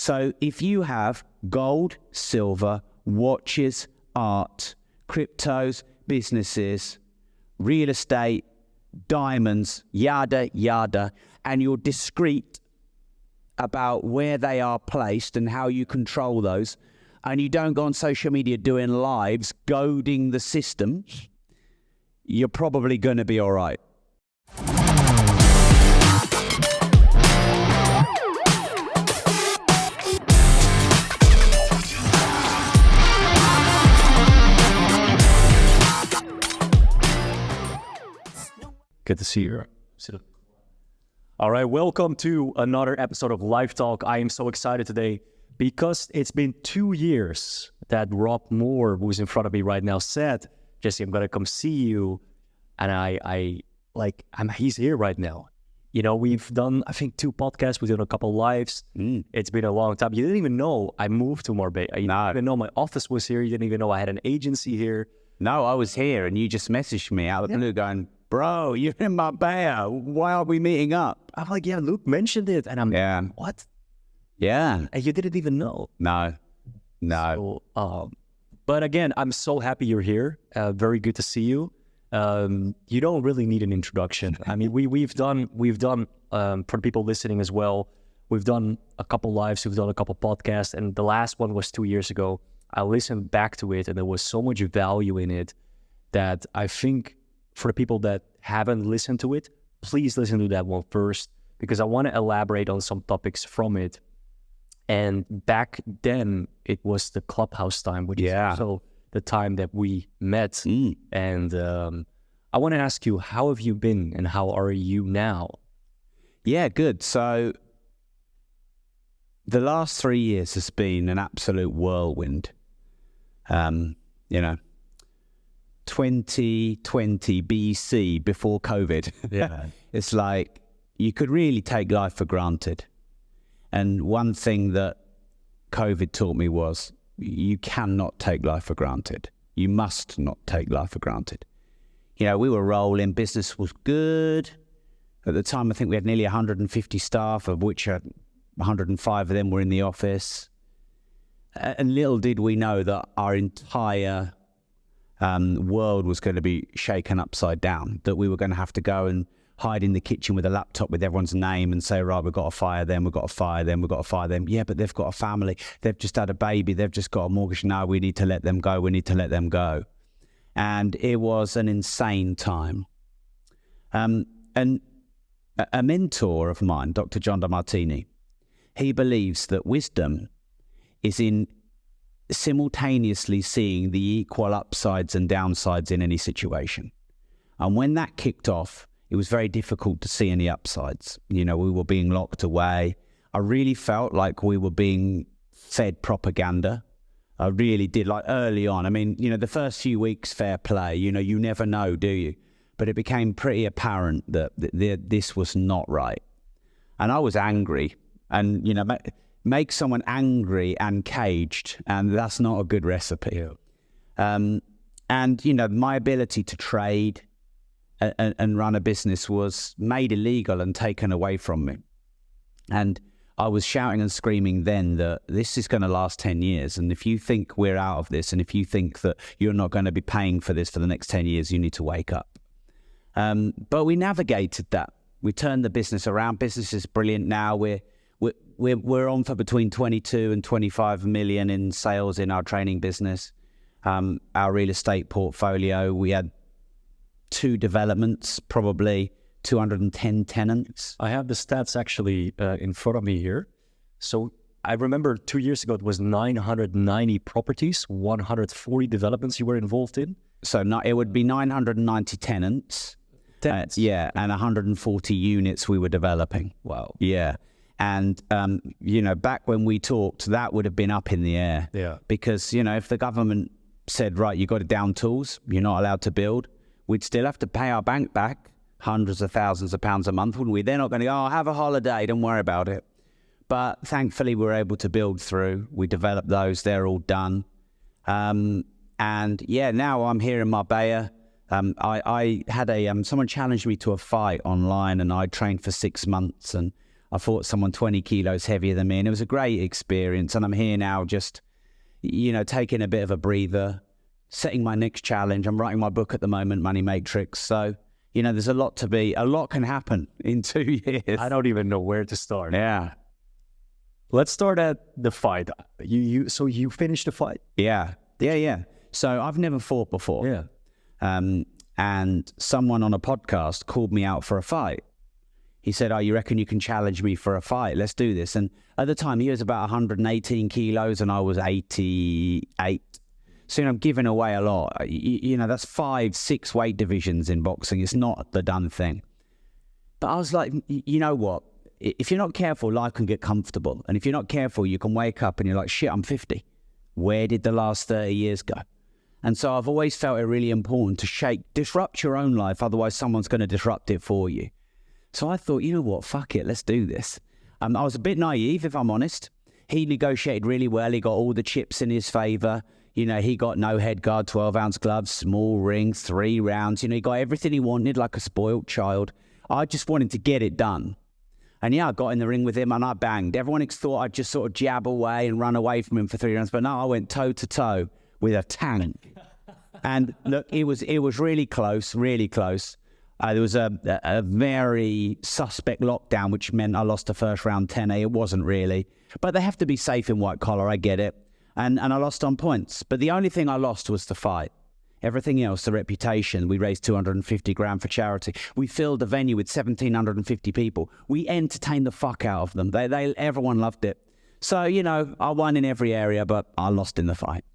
So if you have gold, silver, watches, art, cryptos, businesses, real estate, diamonds, yada, yada, and you're discreet about where they are placed and how you control those, and you don't go on social media doing lives, goading the system, you're probably going to be all right. Good to see you. All right, welcome to another episode of Live Talk. I am so excited today because it's been 2 years that Rob Moore, who's in front of me right now, said, Jesse, I'm going to come see you. And he's here right now. You know, we've done, I think, 2 podcasts. We've done a couple lives. It's been a long time. You didn't even know I moved to Marbella. You didn't even know my office was here. You didn't even know I had an agency here. No, I was here and you just messaged me out of the blue going, bro, you're in Marbella. Why are we meeting up? I'm like, yeah, Luke mentioned it. And I'm what? Yeah. And you didn't even know. No. So, but again, I'm so happy you're here. Very good to see you. You don't really need an introduction. I mean, we've done for the people listening as well, we've done a couple lives, we've done a couple podcasts, and the last one was 2 years ago. I listened back to it and there was so much value in it that I think for the people that haven't listened to it, please listen to that one first, because I want to elaborate on some topics from it. And back then it was the Clubhouse time, which is also the time that we met. And I want to ask you, how have you been and how are you now? Yeah, good. So the last 3 years has been an absolute whirlwind. 2020 BC, before COVID. Yeah. It's like you could really take life for granted. And one thing that COVID taught me was you cannot take life for granted. You must not take life for granted. You know, we were rolling, business was good. At the time, I think we had nearly 150 staff, of which 105 of them were in the office. And little did we know that our entire world was going to be shaken upside down, that we were going to have to go and hide in the kitchen with a laptop with everyone's name and say, right, we've got to fire them, we've got to fire them, we've got to fire them. Yeah, but they've got a family. They've just had a baby. They've just got a mortgage. No, we need to let them go. We need to let them go. And it was an insane time. And a mentor of mine, Dr. John DeMartini, he believes that wisdom is in simultaneously seeing the equal upsides and downsides in any situation. And when that kicked off, it was very difficult to see any upsides. You know, we were being locked away. I really felt like we were being fed propaganda. I really did, like early on. I mean, you know, the first few weeks, fair play, you know, you never know, do you? But it became pretty apparent that this was not right. And I was angry. And, you know, make someone angry and caged, and that's not a good recipe. And, you know, my ability to trade and run a business was made illegal and taken away from me. And I was shouting and screaming then that this is going to last 10 years. And if you think we're out of this, and if you think that you're not going to be paying for this for the next 10 years, you need to wake up. But we navigated that. We turned the business around. Business is brilliant now. We're on for between 22 and 25 million in sales in our training business. Our real estate portfolio, we had 2 developments, probably 210 tenants. I have the stats actually in front of me here. So I remember 2 years ago, it was 990 properties, 140 developments you were involved in. So it would be 990 tenants. And 140 units we were developing. Wow. Yeah. And, you know, back when we talked, that would have been up in the air. Yeah. Because, you know, if the government said, right, you got to down tools, you're not allowed to build, we'd still have to pay our bank back hundreds of thousands of pounds a month, wouldn't we? They're not going to go, have a holiday, don't worry about it. But thankfully, we were able to build through. We developed those. They're all done. And, yeah, now I'm here in Marbella. I had someone challenged me to a fight online, and I trained for 6 months, and I fought someone 20 kilos heavier than me, and it was a great experience. And I'm here now just, taking a bit of a breather, setting my next challenge. I'm writing my book at the moment, Money Matrix. So, there's a lot can happen in 2 years. I don't even know where to start. Yeah. Let's start at the fight. So you finished the fight? Yeah. So I've never fought before. Yeah. And someone on a podcast called me out for a fight. He said, you reckon you can challenge me for a fight? Let's do this. And at the time, he was about 118 kilos and I was 88. So, I'm giving away a lot. That's 5-6 weight divisions in boxing. It's not the done thing. But I was like, you know what? If you're not careful, life can get comfortable. And if you're not careful, you can wake up and you're like, shit, I'm 50. Where did the last 30 years go? And so I've always felt it really important to disrupt your own life. Otherwise, someone's going to disrupt it for you. So I thought, you know what, fuck it, let's do this. I was a bit naive, if I'm honest. He negotiated really well. He got all the chips in his favor. He got no head guard, 12-ounce gloves, small ring, 3 rounds. He got everything he wanted like a spoiled child. I just wanted to get it done. And I got in the ring with him and I banged. Everyone thought I'd just sort of jab away and run away from him for 3 rounds. But no, I went toe to toe with a tank. And look, it was really close, really close. There was a very suspect lockdown, which meant I lost the first round 10-8. It wasn't really. But they have to be safe in white collar, I get it. And I lost on points. But the only thing I lost was the fight. Everything else, the reputation, we raised 250 grand for charity. We filled a venue with 1,750 people. We entertained the fuck out of them. Everyone loved it. So, I won in every area, but I lost in the fight.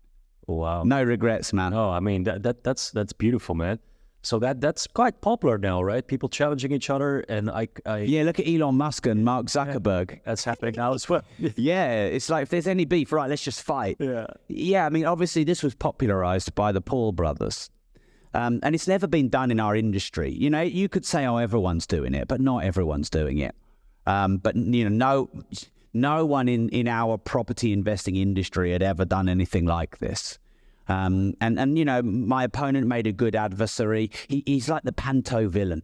Wow. No regrets, man. No, I mean, that's beautiful, man. So that's quite popular now, right? People challenging each other, and yeah, look at Elon Musk and Mark Zuckerberg. Yeah, that's happening now as well. Yeah, it's like if there's any beef, right, let's just fight. Yeah. I mean, obviously this was popularized by the Paul brothers, and it's never been done in our industry. You could say, oh, everyone's doing it, but not everyone's doing it. But no one in our property investing industry had ever done anything like this. And my opponent made a good adversary. He's like the panto villain.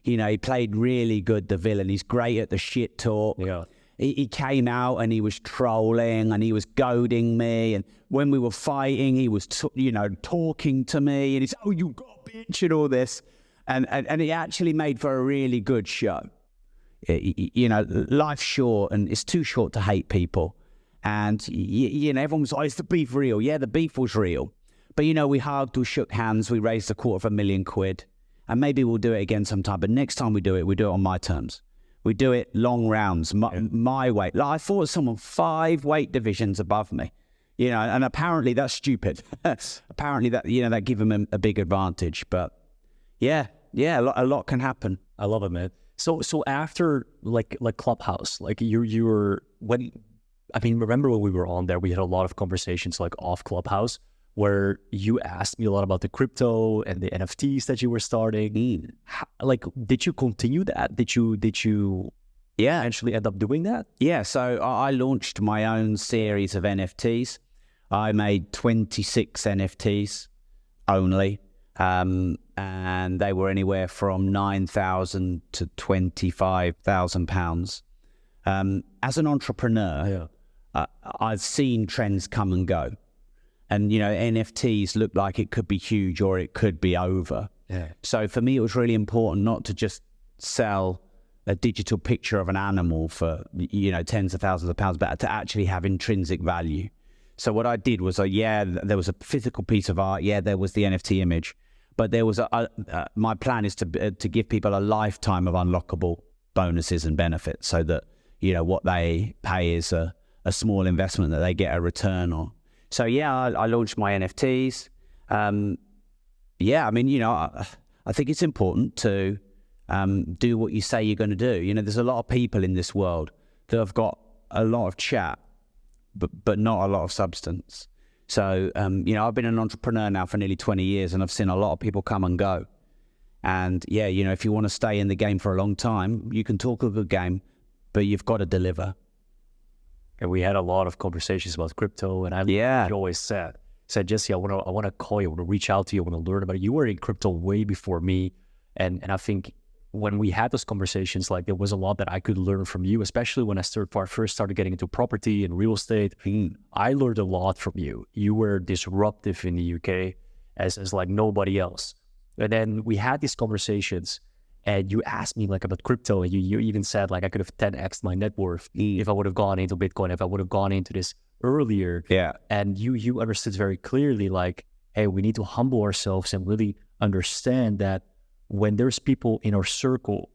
He played really good, the villain. He's great at the shit talk. Yeah. He came out and he was trolling and he was goading me. And when we were fighting, he was, talking to me. And he's, oh, you got bitch and all this. And it actually made for a really good show. Life's short and it's too short to hate people. And, everyone was like, is the beef real? Yeah, the beef was real. But, we hugged, we shook hands, we raised £250,000. And maybe we'll do it again sometime. But next time we do it on my terms. We do it long rounds, my way. Like I fought someone 5 weight divisions above me, and apparently that's stupid. Apparently that gave him a big advantage. But yeah, a lot can happen. I love it, man. So after like Clubhouse, like you were remember when we were on there, we had a lot of conversations like off Clubhouse where you asked me a lot about the crypto and the NFTs that you were starting. Did you continue that? Did you actually end up doing that? Yeah, so I launched my own series of NFTs. I made 26 NFTs only, and they were anywhere from £9,000 to £25,000. As an entrepreneur, I've seen trends come and go. And, NFTs look like it could be huge or it could be over. Yeah. So for me, it was really important not to just sell a digital picture of an animal for, tens of thousands of pounds, but to actually have intrinsic value. So what I did was, there was a physical piece of art. Yeah, there was the NFT image. But there was my plan is to give people a lifetime of unlockable bonuses and benefits so that, what they pay is a small investment that they get a return on. So, I launched my NFTs. I think it's important to do what you say you're going to do. There's a lot of people in this world that have got a lot of chat, but not a lot of substance. So, I've been an entrepreneur now for nearly 20 years and I've seen a lot of people come and go. And, if you want to stay in the game for a long time, you can talk a good game, but you've got to deliver. And we had a lot of conversations about crypto, and I always said, Jesse, I want to call you, I want to reach out to you, I want to learn about it. You were in crypto way before me, and I think when we had those conversations, like there was a lot that I could learn from you, especially when I first started getting into property and real estate. I learned a lot from you. You were disruptive in the UK as like nobody else. And then we had these conversations, and you asked me like about crypto, and you even said like I could have 10x my net worth if I would have gone into Bitcoin, if I would have gone into this earlier. Yeah. And you understood very clearly like, hey, we need to humble ourselves and really understand that when there's people in our circle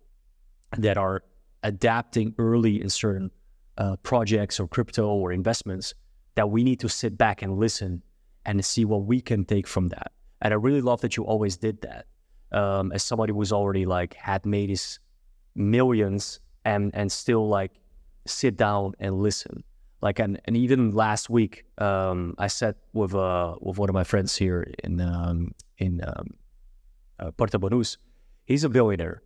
that are adapting early in certain projects or crypto or investments, that we need to sit back and listen and see what we can take from that. And I really love that you always did that. As somebody who's already like had made his millions and still like sit down and listen. Like, and even last week, I sat with one of my friends here in Puerto Banús. He's a billionaire.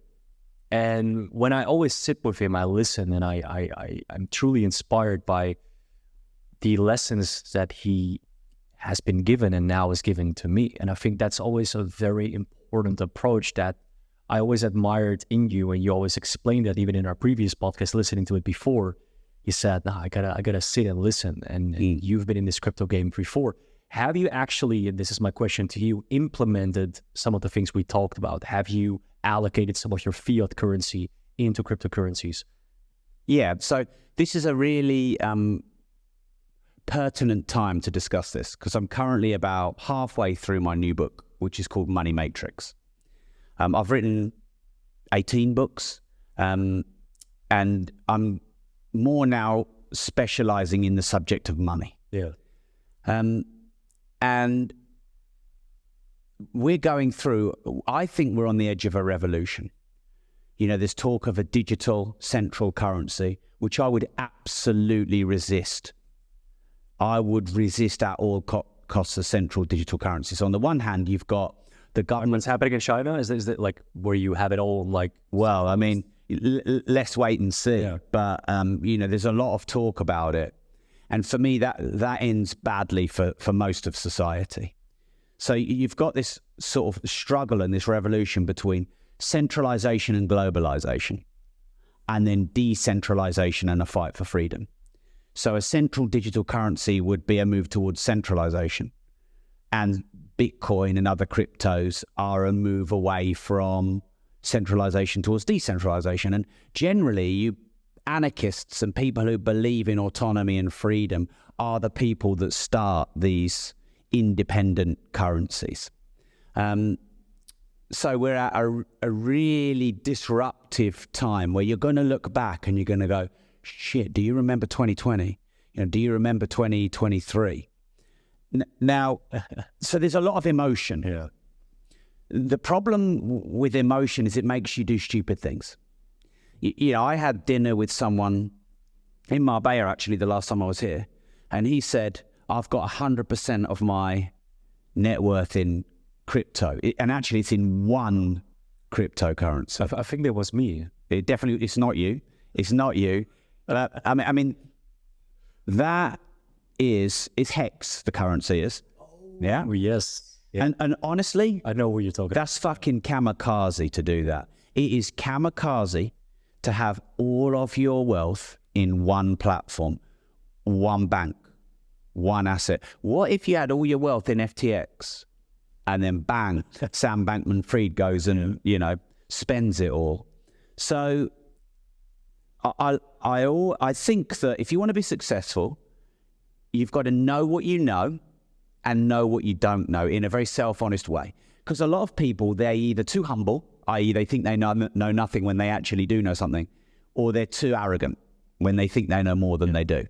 And when I always sit with him, I listen, and I'm truly inspired by the lessons that he has been given and now is giving to me. And I think that's always a very important approach that I always admired in you. And you always explained that even in our previous podcast, listening to it before, you said, "No, I gotta sit and listen." And you've been in this crypto game before. Have you actually, and this is my question to you, implemented some of the things we talked about? Have you allocated some of your fiat currency into cryptocurrencies? Yeah, so this is a really pertinent time to discuss this, because I'm currently about halfway through my new book, which is called Money Matrix. I've written 18 books, and I'm more now specializing in the subject of money. Yeah. And we're going through, I think we're on the edge of a revolution. You know, there's talk of a digital central currency, which I would absolutely resist. I would resist at all costs of central digital currencies. On the one hand, you've got the government. What's happening in China? Is it like where you have it all like? Well, I mean, let's wait and see. Yeah. But, you know, there's a lot of talk about it. And for me, that ends badly for most of society. So you've got this sort of struggle and this revolution between centralization and globalization, and then decentralization and a fight for freedom. So a central digital currency would be a move towards centralization, and Bitcoin and other cryptos are a move away from centralization towards decentralization. And generally, you anarchists and people who believe in autonomy and freedom are the people that start these independent currencies. So we're at a really disruptive time where you're going to look back and you're going to go, shit, do you remember 2020? You know, do you remember 2023? Now, so there's a lot of emotion. Yeah. The problem with emotion is it makes you do stupid things. You know, I had dinner with someone in Marbella, actually, the last time I was here, and he said, I've got 100% of my net worth in crypto. And actually, it's in one cryptocurrency. I think that was me. It's not you. It's not you. I mean, that is Hex, the currency is. Yeah? Oh, yes. Yeah. And honestly, I know what you're talking about. That's fucking kamikaze to do that. It is kamikaze to have all of your wealth in one platform, one bank, one asset. What if you had all your wealth in FTX and then bang, Sam Bankman-Fried goes and, you know, spends it all? So I think that if you want to be successful, you've got to know what you know and know what you don't know in a very self-honest way. Because a lot of people, they're either too humble, i.e. they think they know nothing when they actually do know something, or they're too arrogant when they think they know more than they do.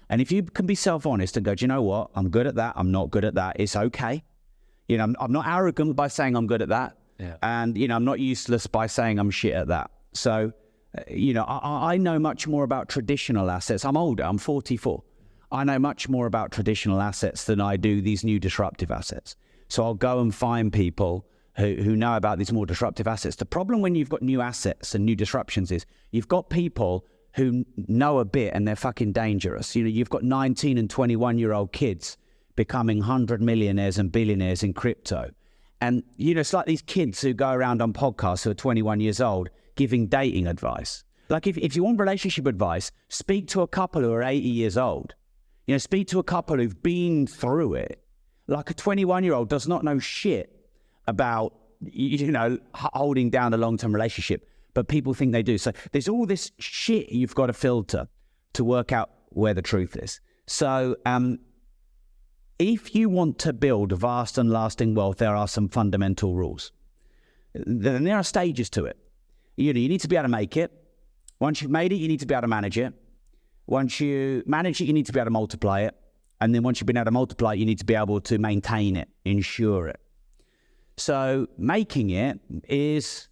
And if you can be self-honest and go, do you know what? I'm good at that. I'm not good at that. It's okay. You know, I'm not arrogant by saying I'm good at that. Yeah. And, you know, I'm not useless by saying I'm shit at that. So, you know, I know much more about traditional assets. I'm older. I'm 44. I know much more about traditional assets than I do these new disruptive assets. So I'll go and find people who know about these more disruptive assets. The problem when you've got new assets and new disruptions is you've got people who know a bit and they're fucking dangerous. You know, you've got 19 and 21-year-old kids becoming 100 millionaires and billionaires in crypto. And, you know, it's like these kids who go around on podcasts who are 21 years old giving dating advice. Like if you want relationship advice, speak to a couple who are 80 years old. You know, speak to a couple who've been through it. Like a 21-year-old does not know shit about, you know, holding down a long-term relationship, but people think they do. So there's all this shit you've got to filter to work out where the truth is. So if you want to build vast and lasting wealth, there are some fundamental rules. Then there are stages to it. You know, you need to be able to make it. Once you've made it, you need to be able to manage it. Once you manage it, you need to be able to multiply it. And then once you've been able to multiply it, you need to be able to maintain it, ensure it. So making it is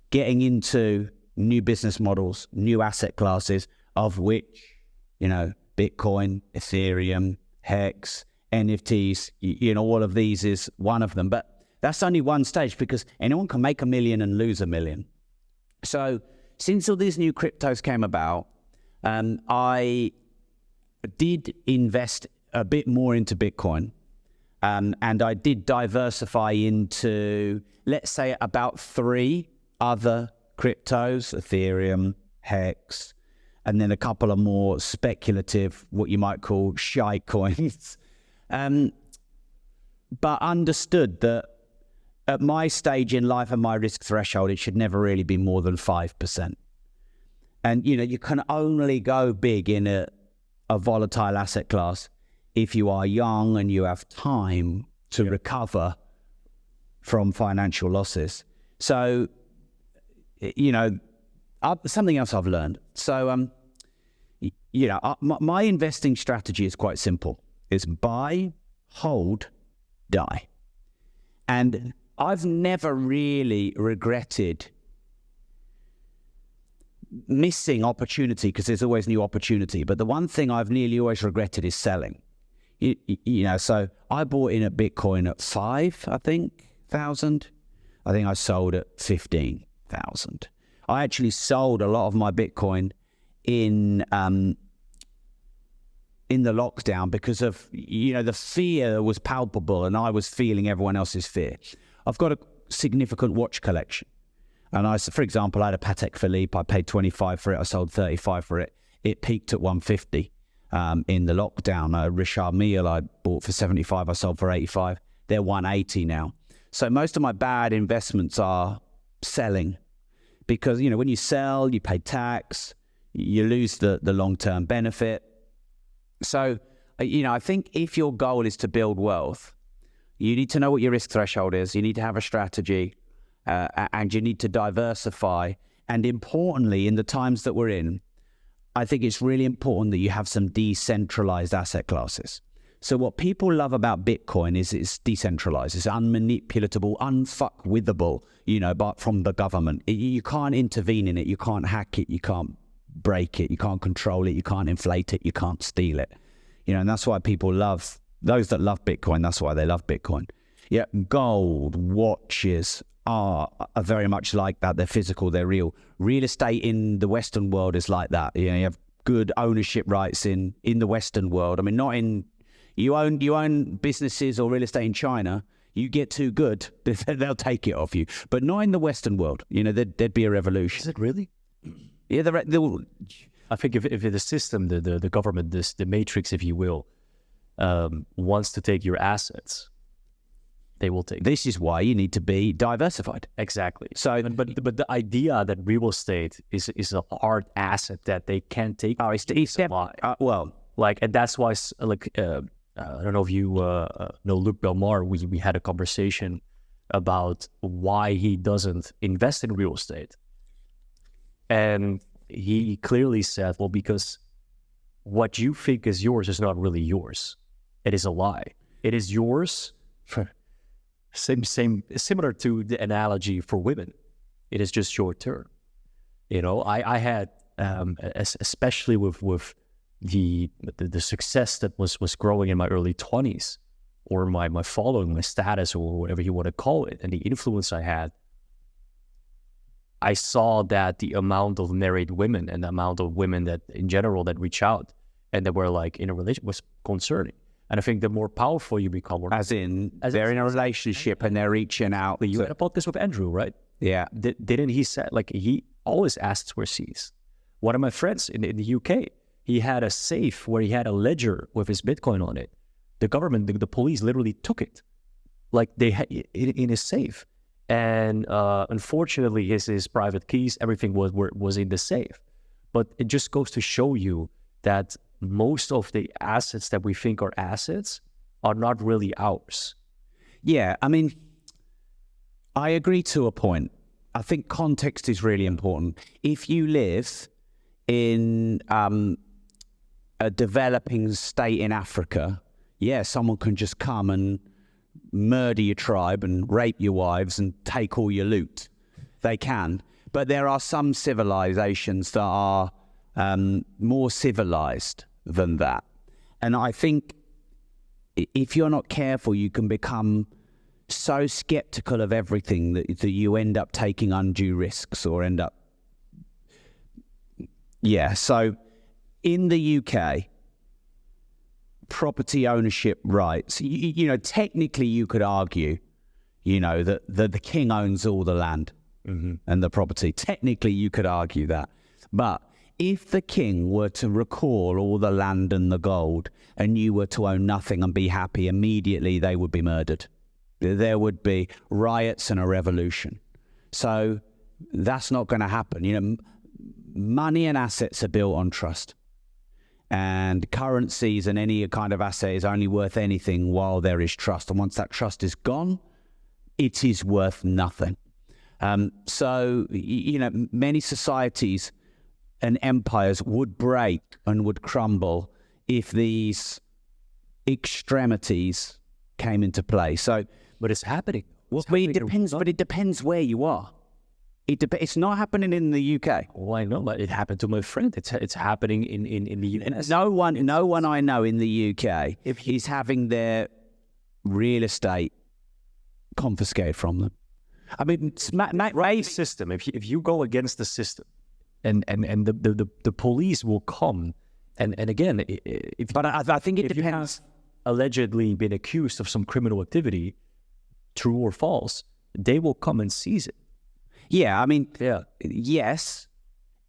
getting into new business models, new asset classes, of which, you know, Bitcoin, Ethereum, Hex, NFTs, you know, all of these is one of them. But that's only one stage, because anyone can make $1 million and lose $1 million. So since all these new cryptos came about, I did invest a bit more into Bitcoin. And I did diversify into, let's say, about 3 other cryptos, Ethereum, Hex, and then a couple of more speculative, what you might call shy coins. But understood that at my stage in life and my risk threshold, it should never really be more than 5%. And, you know, you can only go big in a volatile asset class if you are young and you have time to recover from financial losses. So, you know, something else I've learned. So, you know, my investing strategy is quite simple. It's buy, hold, die. And I've never really regretted missing opportunity, because there's always new opportunity. But the one thing I've nearly always regretted is selling. You know, so I bought in at Bitcoin at 5,000. I think I sold at 15,000. I actually sold a lot of my Bitcoin in the lockdown because of, you know, the fear was palpable and I was feeling everyone else's fear. I've got a significant watch collection. And for example, I had a Patek Philippe. I paid 25 for it. I sold 35 for it. It peaked at 150 in the lockdown. Richard Mille I bought for 75. I sold for 85. They're 180 now. So most of my bad investments are selling, because, you know, when you sell, you pay tax, you lose the long-term benefit. So, you know, I think if your goal is to build wealth, you need to know what your risk threshold is. You need to have a strategy. And you need to diversify. And importantly, in the times that we're in, I think it's really important that you have some decentralized asset classes. So what people love about Bitcoin is it's decentralized. It's unmanipulatable, unfuckwithable, you know, but from the government. You can't intervene in it. You can't hack it. You can't break it. You can't control it. You can't inflate it. You can't steal it. You know, and that's why people love, those that love Bitcoin, that's why they love Bitcoin. Yeah, gold, watches, are very much like that. They're physical, they're real. Real estate in the Western world is like that. You know, you have good ownership rights in the Western world. I mean, not in, you own businesses or real estate in China, you get too good, they'll take it off you. But not in the Western world. You know, there'd be a revolution. Is it really? Yeah, I think if the system, the government, the matrix, if you will, wants to take your assets, they will take. This is why you need to be diversified. Exactly. So, but the idea that real estate is a hard asset that they can't take. Oh, it's well, like, and that's why, like, I don't know if you know Luc Belmar. We had a conversation about why he doesn't invest in real estate, and he clearly said, "Well, because what you think is yours is not really yours. It is a lie. It is yours." Similar to the analogy for women. It is just your turn. You know, I had, especially with the success that was growing in my early 20s, or my following, my status, or whatever you want to call it, and the influence I had, I saw that the amount of married women and the amount of women that in general that reach out and that were like in a relationship was concerning. And I think the more powerful you become, as they're in a relationship and they're reaching out. You had a podcast with Andrew, right? Yeah. Didn't he say, like, all his assets were seized. One of my friends in the UK, he had a safe where he had a ledger with his Bitcoin on it. The government, the police literally took it, like they had in his safe. And unfortunately, his private keys, everything was in the safe. But it just goes to show you that most of the assets that we think are assets are not really ours. Yeah, I mean, I agree to a point. I think context is really important. If you live in a developing state in Africa, yeah, someone can just come and murder your tribe and rape your wives and take all your loot. They can. But there are some civilizations that are more civilized than that. And I think if you're not careful, you can become so skeptical of everything that you end up taking undue risks or end up... Yeah, so in the UK, property ownership rights, you know, technically you could argue, you know, that the king owns all the land and the property. Technically you could argue that. But if the king were to recall all the land and the gold and you were to own nothing and be happy, immediately they would be murdered. There would be riots and a revolution. So that's not going to happen. You know, money and assets are built on trust. And currencies and any kind of asset is only worth anything while there is trust. And once that trust is gone, it is worth nothing. So, you know, many societies and empires would break and would crumble if these extremities came into play. So, but it's happening. It depends. But it depends where you are. It's not happening in the UK. Well, I know, but it happened to my friend. It's happening in the US. No one I know in the UK is having their real estate confiscated from them. I mean, the system. If you go against the system, and the police will come, and again, I think it depends. You have allegedly been accused of some criminal activity, true or false, they will come and seize it. Yeah, I mean, yes,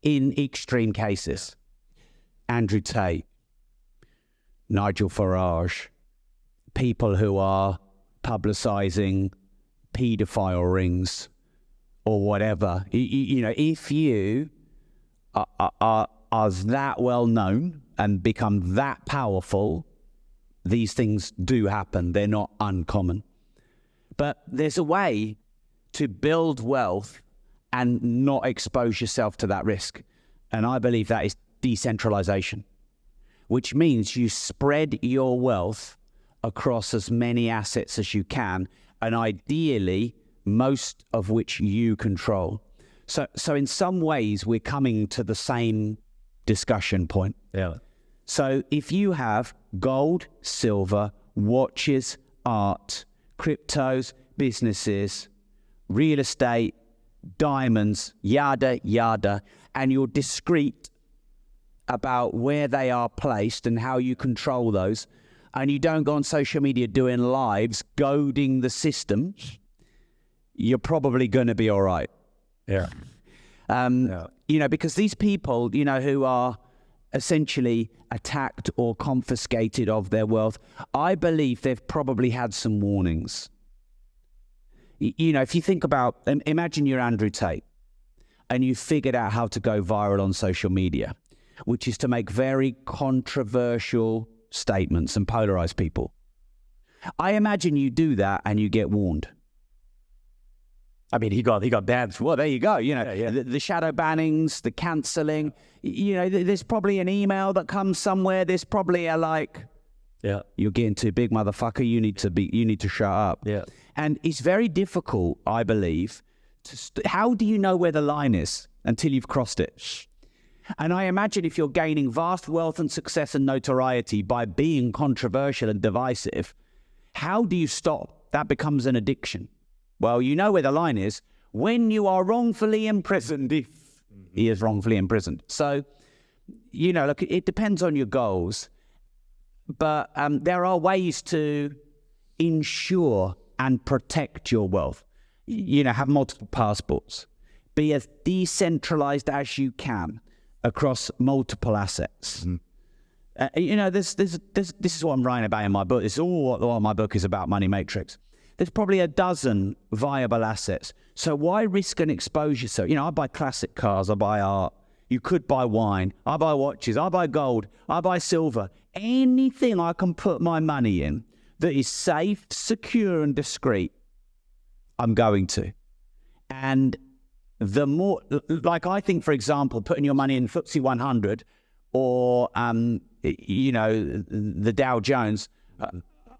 in extreme cases. Andrew Tate, Nigel Farage, people who are publicising paedophile rings or whatever. You know, if you are that well known and become that powerful, these things do happen. They're not uncommon. But there's a way to build wealth and not expose yourself to that risk. And I believe that is decentralization, which means you spread your wealth across as many assets as you can, and ideally, most of which you control. So in some ways, we're coming to the same discussion point. Yeah. So if you have gold, silver, watches, art, cryptos, businesses, real estate, diamonds, yada, yada, and you're discreet about where they are placed and how you control those, and you don't go on social media doing lives, goading the system, you're probably going to be all right. Yeah. You know, because these people, you know, who are essentially attacked or confiscated of their wealth, I believe they've probably had some warnings. You know, if you think about, imagine you're Andrew Tate and you figured out how to go viral on social media, which is to make very controversial statements and polarize people. I imagine you do that and you get warned. I mean, he got banned. Well, there you go. You know, the shadow bannings, the cancelling. You know, there's probably an email that comes somewhere. There's probably a you're getting too big, motherfucker. You need to shut up. Yeah. And it's very difficult, I believe, how do you know where the line is until you've crossed it? And I imagine if you're gaining vast wealth and success and notoriety by being controversial and divisive, how do you stop? That becomes an addiction. Well, you know where the line is when you are wrongfully imprisoned, if he is wrongfully imprisoned. So, you know, look, it depends on your goals, but there are ways to ensure and protect your wealth. You know, have multiple passports, Be as decentralized as you can across multiple assets. This is what I'm writing about in my book. This is all what my book is about, Money Matrix. There's probably a dozen viable assets. So why risk an exposure? So, I buy classic cars, I buy art. You could buy wine. I buy watches. I buy gold. I buy silver. Anything I can put my money in that is safe, secure, and discreet, I'm going to. And the more, like I think, for example, putting your money in FTSE 100 or, the Dow Jones,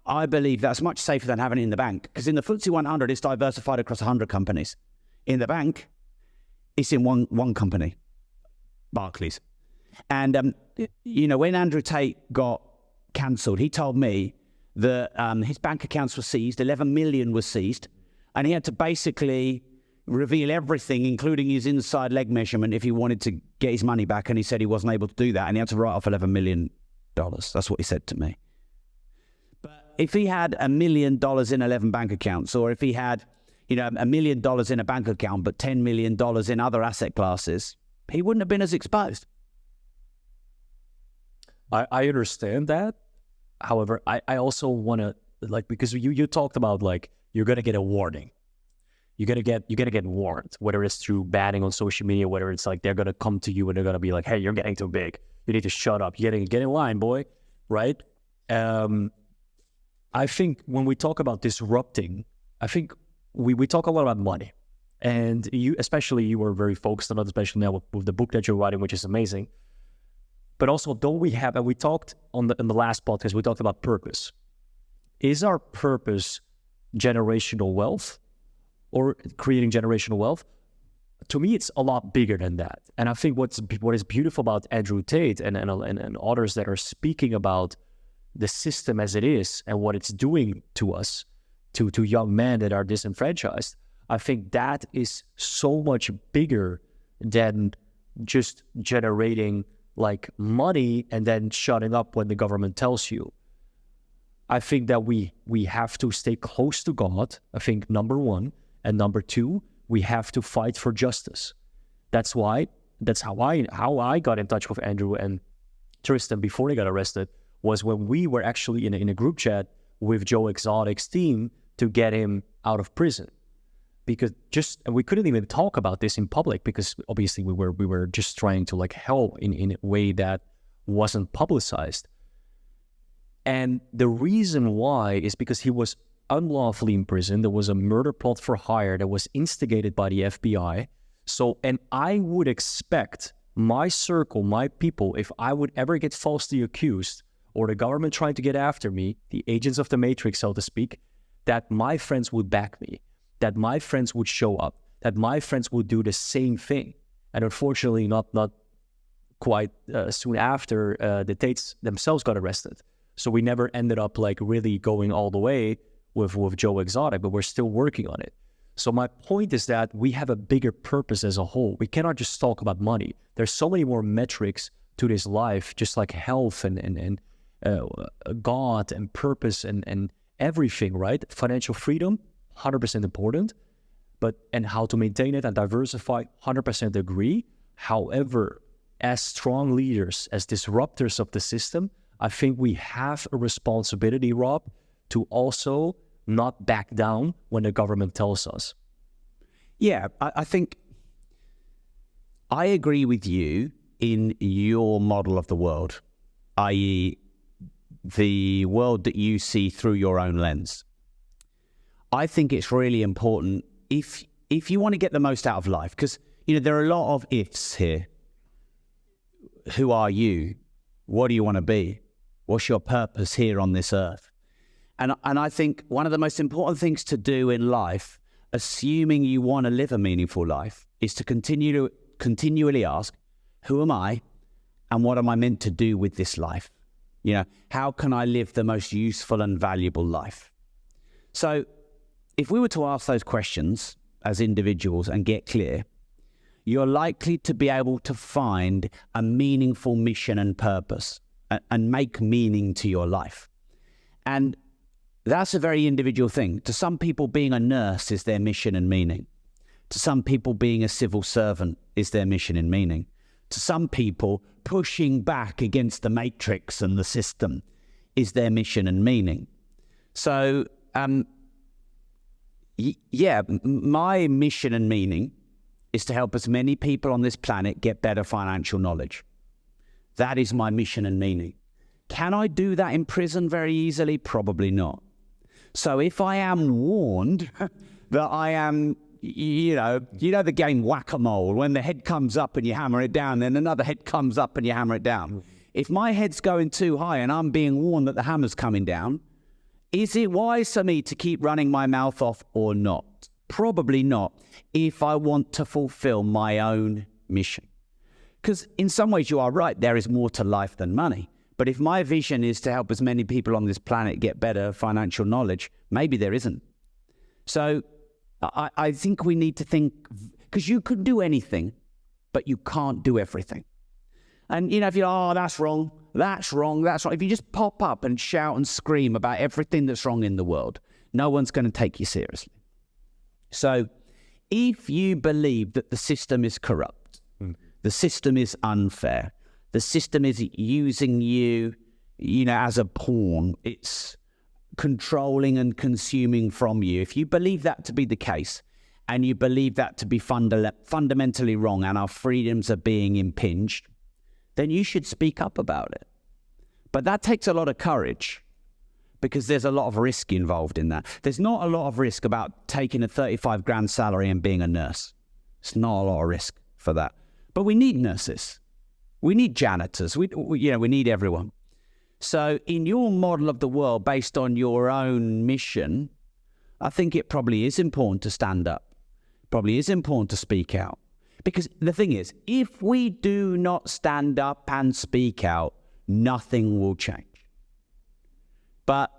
I believe that's much safer than having it in the bank. Because in the FTSE 100, it's diversified across 100 companies. In the bank, it's in one company, Barclays. And, when Andrew Tate got cancelled, he told me that his bank accounts were seized, 11 million was seized, and he had to basically reveal everything, including his inside leg measurement, if he wanted to get his money back, and he said he wasn't able to do that, and he had to write off $11 million. That's what he said to me. But if he had $1 million in 11 bank accounts, or if he had, $1 million in a bank account, but $10 million in other asset classes, he wouldn't have been as exposed. I understand that. However, I also want to, because you talked about, you're going to get a warning. You're gonna get warned, whether it's through banning on social media, whether it's they're gonna come to you and they're gonna be like, hey, you're getting too big. You need to shut up. Get in line, boy. Right? I think when we talk about disrupting, I think we talk a lot about money. And you were very focused on it, especially now with the book that you're writing, which is amazing. But also, don't we have, and we talked in the last podcast, we talked about purpose. Is our purpose generational wealth? Or creating generational wealth? To me, it's a lot bigger than that. And I think what is beautiful about Andrew Tate and others that are speaking about the system as it is and what it's doing to us, to young men that are disenfranchised, I think that is so much bigger than just generating money and then shutting up when the government tells you. I think that we have to stay close to God, I think, number one. And number two, we have to fight for justice. That's how I got in touch with Andrew and Tristan before they got arrested, was when we were actually in a group chat with Joe Exotic's team to get him out of prison. Because and we couldn't even talk about this in public because obviously we were just trying to help in a way that wasn't publicized. And the reason why is because he was unlawfully in prison. There was a murder plot for hire that was instigated by the FBI. And I would expect my circle, my people, if I would ever get falsely accused or the government trying to get after me, the agents of the Matrix, so to speak, that my friends would back me, that my friends would show up, that my friends would do the same thing. And unfortunately, not quite soon after, the Tates themselves got arrested. So we never ended up really going all the way with Joe Exotic, but we're still working on it. So my point is that we have a bigger purpose as a whole. We cannot just talk about money. There's so many more metrics to this life, just like health and God and purpose and everything, right? Financial freedom, 100% important, and how to maintain it and diversify, 100% agree. However, as strong leaders, as disruptors of the system, I think we have a responsibility, Rob, to also not back down when the government tells us. Yeah, I think I agree with you in your model of the world, i.e. the world that you see through your own lens. I think it's really important if you want to get the most out of life, because there are a lot of ifs here. Who are you? What do you want to be? What's your purpose here on this earth? And I think one of the most important things to do in life, assuming you want to live a meaningful life, is to continually ask, who am I and what am I meant to do with this life? How can I live the most useful and valuable life? So if we were to ask those questions as individuals and get clear, you're likely to be able to find a meaningful mission and purpose and make meaning to your life. And that's a very individual thing. To some people, being a nurse is their mission and meaning. To some people, being a civil servant is their mission and meaning. To some people, pushing back against the matrix and the system is their mission and meaning. So, my mission and meaning is to help as many people on this planet get better financial knowledge. That is my mission and meaning. Can I do that in prison very easily? Probably not. So if I am warned that I am, you know the game whack-a-mole, when the head comes up and you hammer it down, then another head comes up and you hammer it down. If my head's going too high and I'm being warned that the hammer's coming down, is it wise for me to keep running my mouth off or not? Probably not, if I want to fulfill my own mission. Because in some ways you are right, there is more to life than money. But if my vision is to help as many people on this planet get better financial knowledge, maybe there isn't. So I think we need to think, because you could do anything, but you can't do everything. And, if you're, that's wrong, that's wrong, that's wrong. If you just pop up and shout and scream about everything that's wrong in the world, no one's going to take you seriously. So if you believe that the system is corrupt, the system is unfair, the system is using you, as a pawn, it's controlling and consuming from you. If you believe that to be the case, and you believe that to be fundamentally wrong and our freedoms are being impinged, then you should speak up about it. But that takes a lot of courage, because there's a lot of risk involved in that. There's not a lot of risk about taking a 35 grand salary and being a nurse. It's not a lot of risk for that. But we need nurses. We need janitors. We need everyone. So in your model of the world, based on your own mission, I think it probably is important to stand up. Probably is important to speak out. Because the thing is, if we do not stand up and speak out, nothing will change. But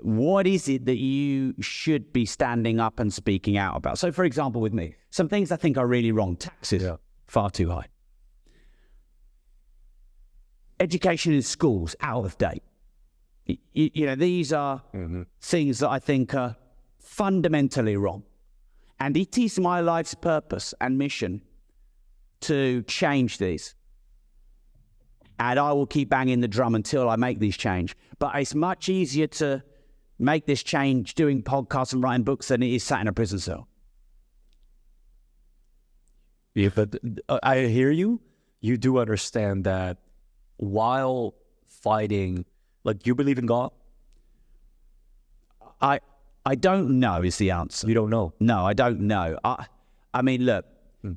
what is it that you should be standing up and speaking out about? So, for example, with me, some things I think are really wrong. Taxes, far too high. Education in schools, out of date. These are things that I think are fundamentally wrong. And it is my life's purpose and mission to change these. And I will keep banging the drum until I make these change. But it's much easier to make this change doing podcasts and writing books than it is sat in a prison cell. Yeah, but I hear you. You do understand that while fighting, you believe in God? I don't know is the answer. You don't know? No, I don't know. I mean, look,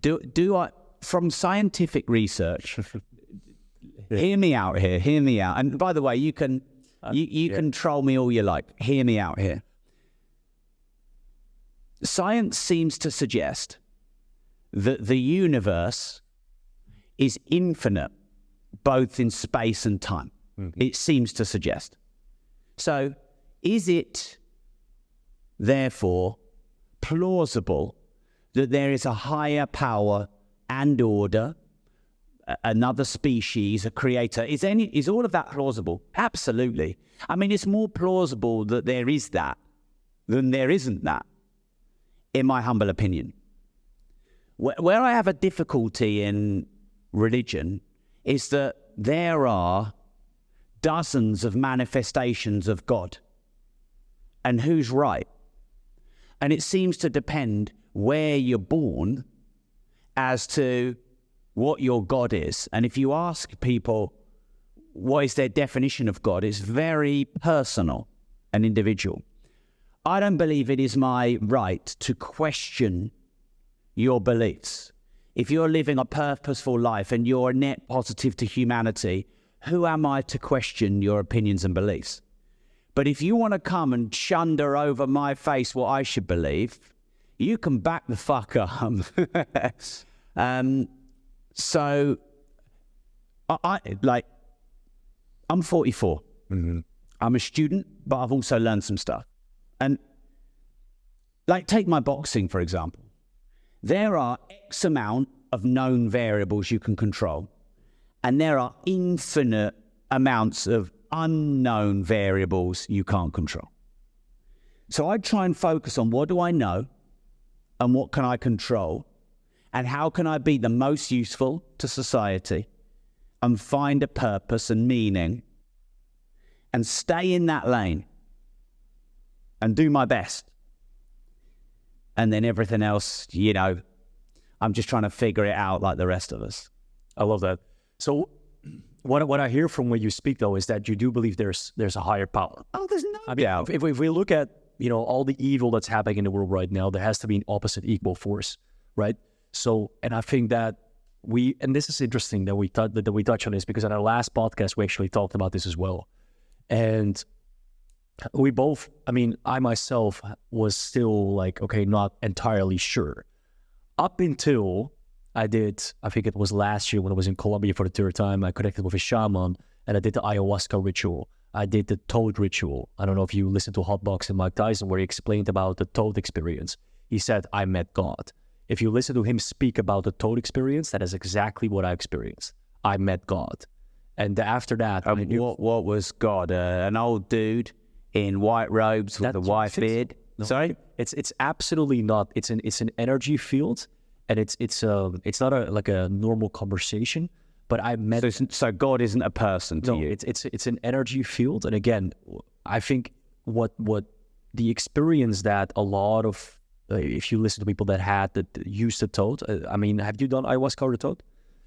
do I, from scientific research, hear me out here, hear me out. And by the way, you can can troll me all you like. Hear me out here. Science seems to suggest that the universe is infinite, both in space and time. It seems to suggest. So is it therefore plausible that there is a higher power and order, another species, a creator? Is all of that plausible? Absolutely. I mean, it's more plausible that there is that than there isn't that, in my humble opinion. Where I have a difficulty in religion is that there are dozens of manifestations of God. And who's right? And it seems to depend where you're born as to what your God is. And if you ask people what is their definition of God, it's very personal and individual. I don't believe it is my right to question your beliefs. If you're living a purposeful life and you're net positive to humanity, who am I to question your opinions and beliefs? But if you want to come and chunder over my face what I should believe, you can back the fuck up. So, I'm 44. I'm a student, but I've also learned some stuff. And take my boxing, for example. There are X amount of known variables you can control, and there are infinite amounts of unknown variables you can't control. So I try and focus on what do I know and what can I control, and how can I be the most useful to society and find a purpose and meaning and stay in that lane and do my best. And then everything else, I'm just trying to figure it out like the rest of us. I love that. So what I hear from when you speak, though, is that you do believe there's a higher power. Oh, there's no doubt. If we look at, all the evil that's happening in the world right now, there has to be an opposite equal force, right? So, and I think that and this is interesting that we touch on this, because in our last podcast, we actually talked about this as well. And we both, I myself was still like, okay, not entirely sure. Up until I think it was last year when I was in Colombia for the third time, I connected with a shaman and I did the ayahuasca ritual. I did the Tate ritual. I don't know if you listened to Hotbox and Mike Tyson, where he explained about the Tate experience. He said, I met God. If you listen to him speak about the Tate experience, that is exactly what I experienced. I met God. And after that... what was God? An old dude in white robes with a white beard? No, Sorry? It's absolutely not. It's an energy field, and it's not a normal conversation. But I met. So God isn't a person to you. It's an energy field, and again, I think what the experience that a lot of if you listen to people that used the Tate. Have you done ayahuasca or the Tate?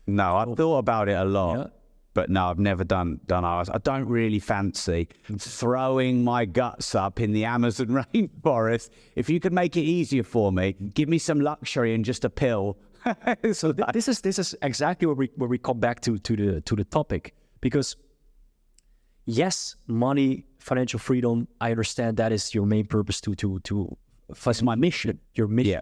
No, I've thought about it a lot. Yeah. But no, I've never done ayahuasca. I don't really fancy throwing my guts up in the Amazon rainforest. If you could make it easier for me, give me some luxury and just a pill. So this is exactly where we come back to the topic, because yes, money, financial freedom, I understand that is your main purpose to that's my mission. Your mission. Yeah.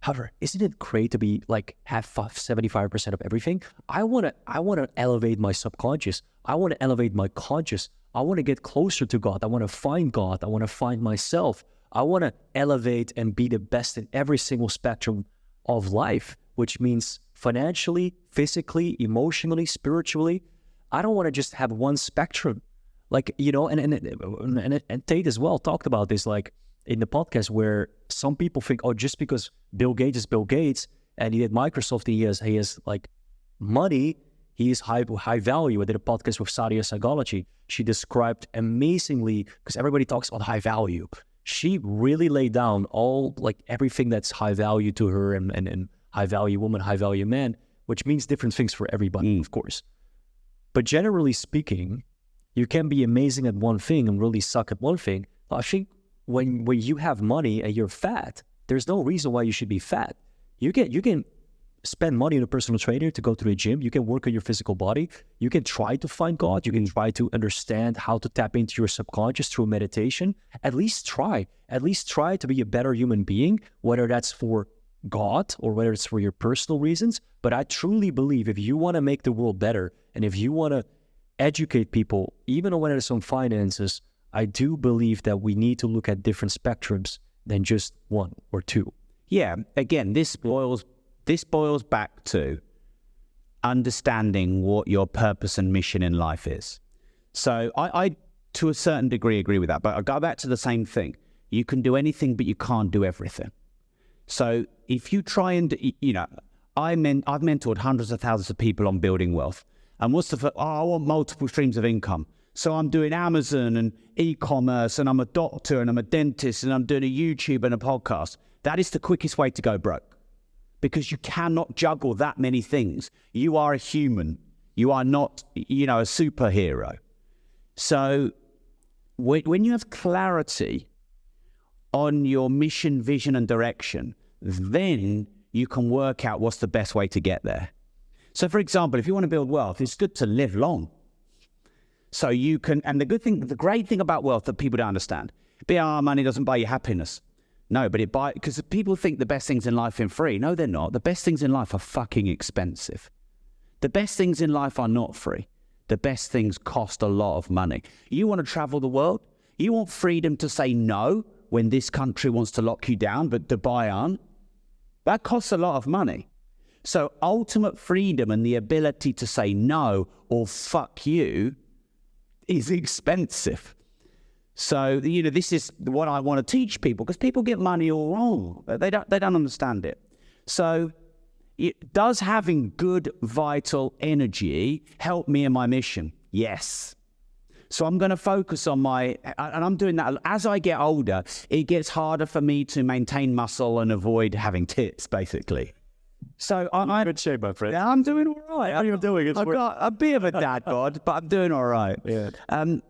However, isn't it great to be have 75% of everything? I want to elevate my subconscious. I want to elevate my conscious. I want to get closer to God. I want to find God. I want to find myself. I want to elevate and be the best in every single spectrum of life, which means financially, physically, emotionally, spiritually. I don't want to just have one spectrum. And Tate as well talked about this, in the podcast, where some people think, just because Bill Gates is Bill Gates and he did Microsoft, he has money, he is high value. I did a podcast with Sadia Sagalachi. She described amazingly, because everybody talks about high value. She really laid down all everything that's high value to her, and high value woman, high value man, which means different things for everybody, of course. But generally speaking, you can be amazing at one thing and really suck at one thing. I think when you have money and you're fat, there's no reason why you should be fat. You can spend money on a personal trainer to go to the gym. You can work on your physical body. You can try to find God. You can try to understand how to tap into your subconscious through meditation. At least try to be a better human being, whether that's for God or whether it's for your personal reasons. But I truly believe if you want to make the world better, and if you want to educate people, even when there's some finances, I do believe that we need to look at different spectrums than just one or two. Yeah, again, this boils back to understanding what your purpose and mission in life is. So I to a certain degree agree with that, but I go back to the same thing. You can do anything, but you can't do everything. So if you try and, I've mentored hundreds of thousands of people on building wealth. And I want multiple streams of income. So I'm doing Amazon and e-commerce, and I'm a doctor and I'm a dentist and I'm doing a YouTube and a podcast. That is the quickest way to go broke, because you cannot juggle that many things. You are a human. You are not, a superhero. So when you have clarity on your mission, vision, and direction, then you can work out what's the best way to get there. So for example, if you want to build wealth, it's good to live long. So you can, and the great thing about wealth that people don't understand, money doesn't buy you happiness. No, but because people think the best things in life are free. No, they're not. The best things in life are fucking expensive. The best things in life are not free. The best things cost a lot of money. You want to travel the world? You want freedom to say no when this country wants to lock you down, but Dubai aren't? That costs a lot of money. So ultimate freedom and the ability to say no or fuck you is expensive. So, this is what I want to teach people, because people get money all wrong. They don't understand it. So does having good, vital energy help me in my mission? Yes. So I'm going to focus on and I'm doing that. As I get older, it gets harder for me to maintain muscle and avoid having tits, basically. So I'm in good shape, my friend. Yeah, I'm doing all right. How are you doing? I've got a bit of a dad bod, but I'm doing all right. Yeah.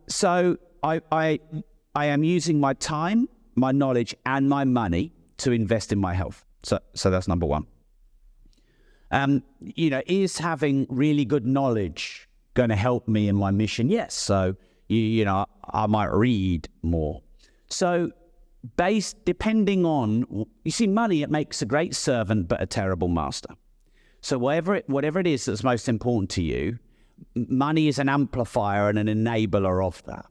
So I am using my time, my knowledge, and my money to invest in my health. So that's number one. Is having really good knowledge going to help me in my mission? Yes. So I might read more. So depending on, you see, money, it makes a great servant but a terrible master. So whatever it is that's most important to you, money is an amplifier and an enabler of that.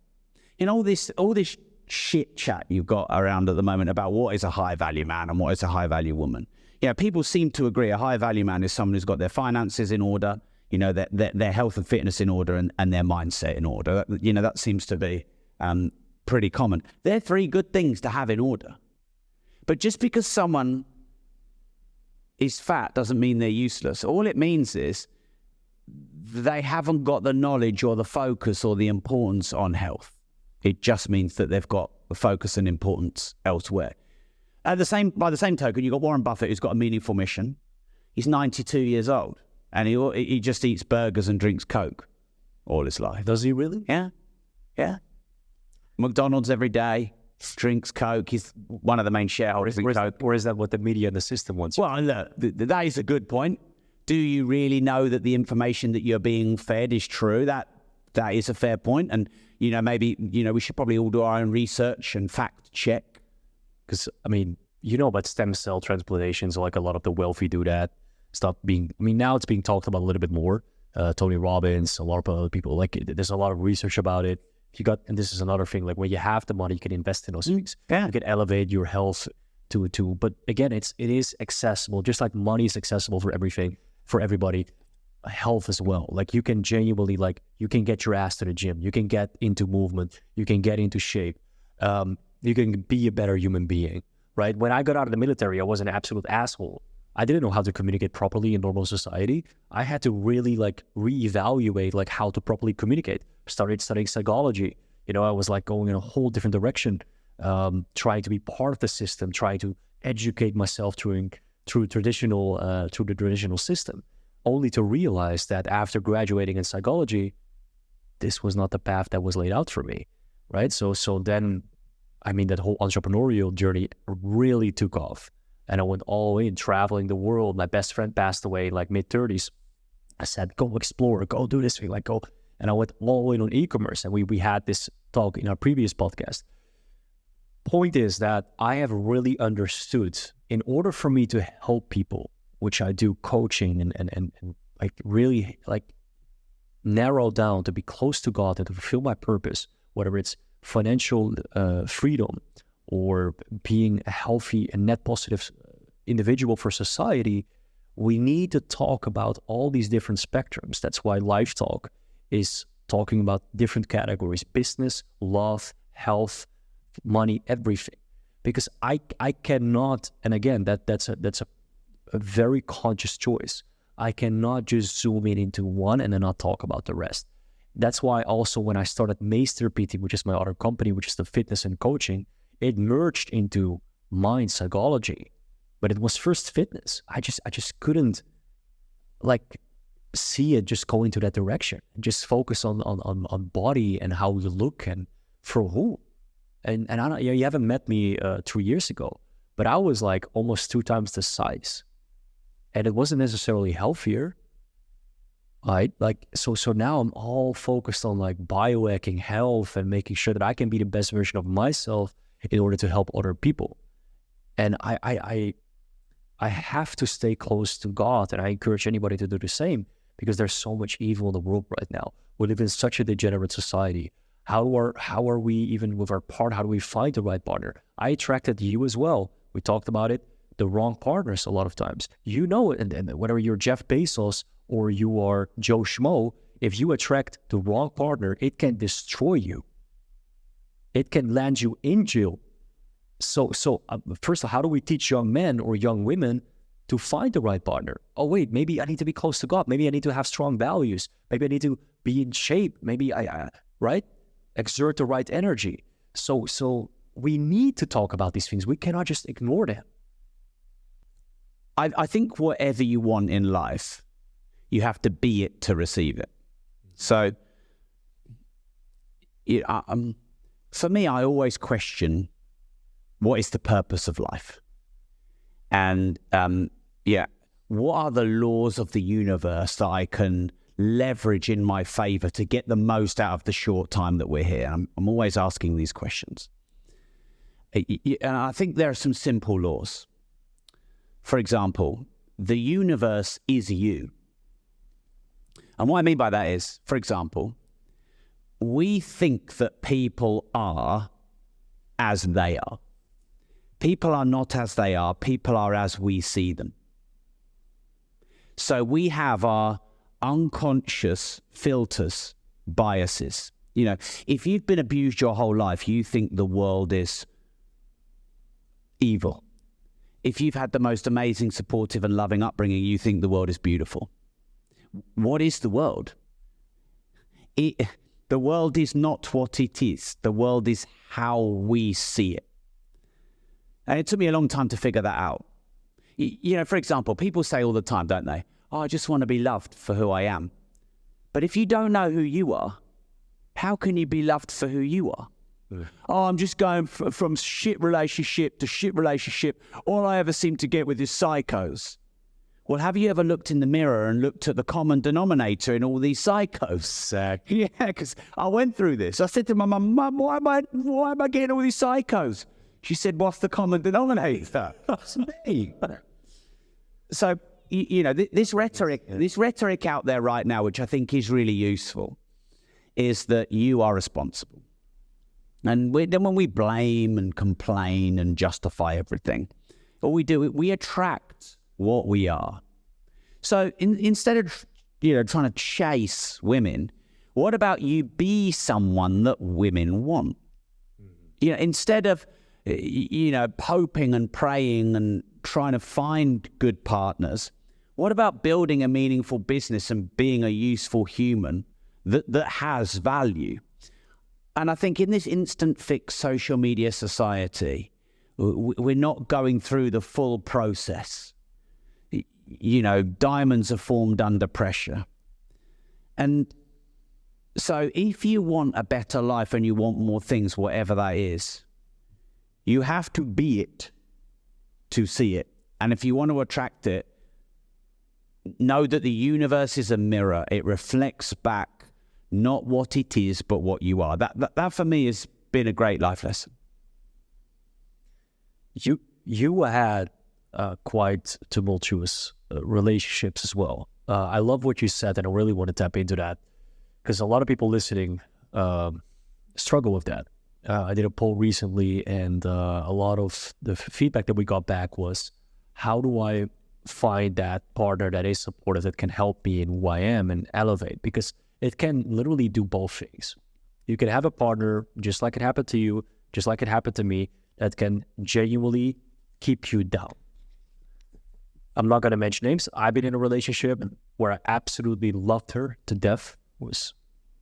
All this shit chat you've got around at the moment about what is a high value man and what is a high value woman. People seem to agree a high value man is someone who's got their finances in order, their health and fitness in order, and their mindset in order. That seems to be pretty common. They're three good things to have in order. But just because someone is fat doesn't mean they're useless. All it means is they haven't got the knowledge or the focus or the importance on health. It just means that they've got the focus and importance elsewhere. By the same token, you've got Warren Buffett, who's got a meaningful mission. He's 92 years old, and he just eats burgers and drinks Coke all his life. Does he really? Yeah. McDonald's every day, drinks Coke. He's one of the main shareholders in Coke. Or is that what the media and the system wants? Well, look, that is a good point. Do you really know that the information that you're being fed is true? That is a fair point. And, maybe, we should probably all do our own research and fact check. Because, about stem cell transplantations, like a lot of the wealthy do that. Now it's being talked about a little bit more. Tony Robbins, a lot of other people, there's a lot of research about it. And this is another thing, when you have the money, you can invest in those things. Yeah. You can elevate your health but again, it is accessible, just like money is accessible for everything, for everybody. Health as well. You can genuinely, you can get your ass to the gym. You can get into movement. You can get into shape. You can be a better human being, right? When I got out of the military, I was an absolute asshole. I didn't know how to communicate properly in normal society. I had to really reevaluate how to properly communicate. Started studying psychology. I was going in a whole different direction, trying to be part of the system, trying to educate myself through the traditional system, only to realize that after graduating in psychology, this was not the path that was laid out for me, right? So then, that whole entrepreneurial journey really took off. And I went all in, traveling the world. My best friend passed away mid-30s. I said, go explore, go do this thing, go. And I went all in on e-commerce. And we had this talk in our previous podcast. Point is that I have really understood, in order for me to help people, which I do coaching and really narrow down to be close to God and to fulfill my purpose, whether it's financial freedom or being a healthy and net positive individual for society, we need to talk about all these different spectrums. That's why Life Talk is talking about different categories: business, love, health, money, everything. Because I cannot, and again, that's a very conscious choice. I cannot just zoom in into one and then not talk about the rest. That's why also when I started Meester PT, which is my other company, which is the fitness and coaching, it merged into mind psychology, but it was first fitness. I just couldn't see it just going to that direction. Just focus on body and how you look and for who. And I don't, you haven't met me 3 years ago, but I was almost 2 times the size, and it wasn't necessarily healthier. Right? So now I'm all focused on biohacking health and making sure that I can be the best version of myself in order to help other people. And I have to stay close to God, and I encourage anybody to do the same, because there's so much evil in the world right now. We live in such a degenerate society. How are we, even with our partner, how do we find the right partner? I attracted you as well. We talked about it, the wrong partners a lot of times. You know it, and whether you're Jeff Bezos or you are Joe Schmo, if you attract the wrong partner, it can destroy you. it can land you in jail. So first, how do we teach young men or young women to find the right partner? Oh, wait, maybe I need to be close to God. Maybe I need to have strong values. Maybe I need to be in shape. Maybe right? Exert the right energy. So we need to talk about these things. We cannot just ignore them. I think whatever you want in life, you have to be it to receive it. So, for me, I always question, what is the purpose of life? And what are the laws of the universe that I can leverage in my favor to get the most out of the short time that we're here? I'm always asking these questions. And I think there are some simple laws. For example, the universe is you. And what I mean by that is, for example, we think that people are as they are. People are not as they are. People are as we see them. So we have our unconscious filters, biases. You know, if you've been abused your whole life, you think the world is evil. If you've had the most amazing, supportive and loving upbringing, you think the world is beautiful. What is the world? The world is not what it is. The world is how we see it. And it took me a long time to figure that out. You know, for example, people say all the time, don't they? Oh, I just want to be loved for who I am. But if you don't know who you are, how can you be loved for who you are? Oh, I'm just going from shit relationship to shit relationship. All I ever seem to get with is psychos. Well, have you ever looked in the mirror and looked at the common denominator in all these psychos? Exactly. Yeah, because I went through this. I said to my mum, Mum, why am I getting all these psychos? She said, what's the common denominator? That's me. So, you know, this rhetoric out there right now, which I think is really useful, is that you are responsible. And then when we blame and complain and justify everything, what we do, we attract what we are. So instead of, you know, trying to chase women, what about you be someone that women want? You know, instead of, you know, hoping and praying and trying to find good partners, what about building a meaningful business and being a useful human that has value? And I think in this instant fix social media society, we're not going through the full process. You know, diamonds are formed under pressure. And so if you want a better life and you want more things, whatever that is, you have to be it to see it. And if you want to attract it, know that the universe is a mirror. It reflects back not what it is, but what you are. That for me has been a great life lesson. You had quite tumultuous relationships as well. I love what you said, and I really want to tap into that because a lot of people listening struggle with that. I did a poll recently, and a lot of the feedback that we got back was, how do I find that partner that is supportive, that can help me in who I am and elevate? Because it can literally do both things. You can have a partner, just like it happened to you, just like it happened to me, that can genuinely keep you down. I'm not going to mention names. I've been in a relationship where I absolutely loved her to death. It was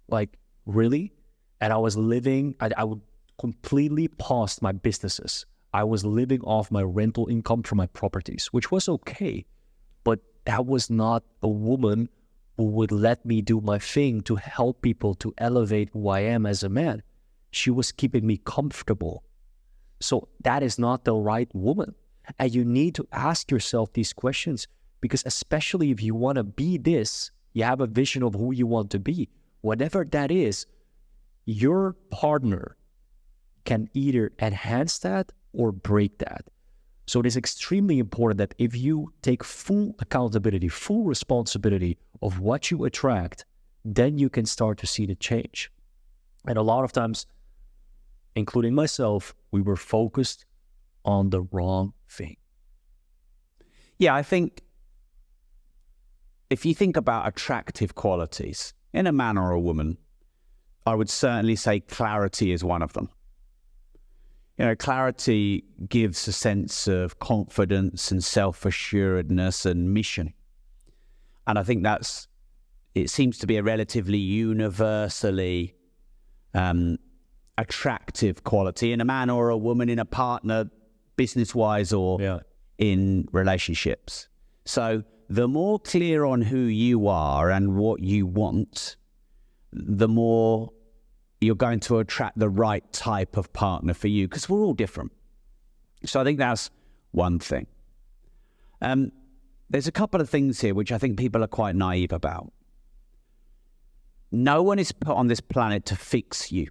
like, really? And I was living, I would completely pause my businesses. I was living off my rental income from my properties, which was okay. But that was not a woman who would let me do my thing to help people to elevate who I am as a man. She was keeping me comfortable. So that is not the right woman. And you need to ask yourself these questions, because especially if you want to be this, you have a vision of who you want to be. Whatever that is, your partner can either enhance that or break that. So it is extremely important that if you take full accountability, full responsibility of what you attract, then you can start to see the change. And a lot of times, including myself, we were focused on the wrong thing. Yeah, I think if you think about attractive qualities in a man or a woman, I would certainly say clarity is one of them. Clarity gives a sense of confidence and self-assuredness and mission. And I think it seems to be a relatively universally attractive quality in a man or a woman, in a partner, business-wise or in relationships. So the more clear on who you are and what you want, the more you're going to attract the right type of partner for you, because we're all different. So I think that's one thing. There's a couple of things here which I think people are quite naive about. No one is put on this planet to fix you.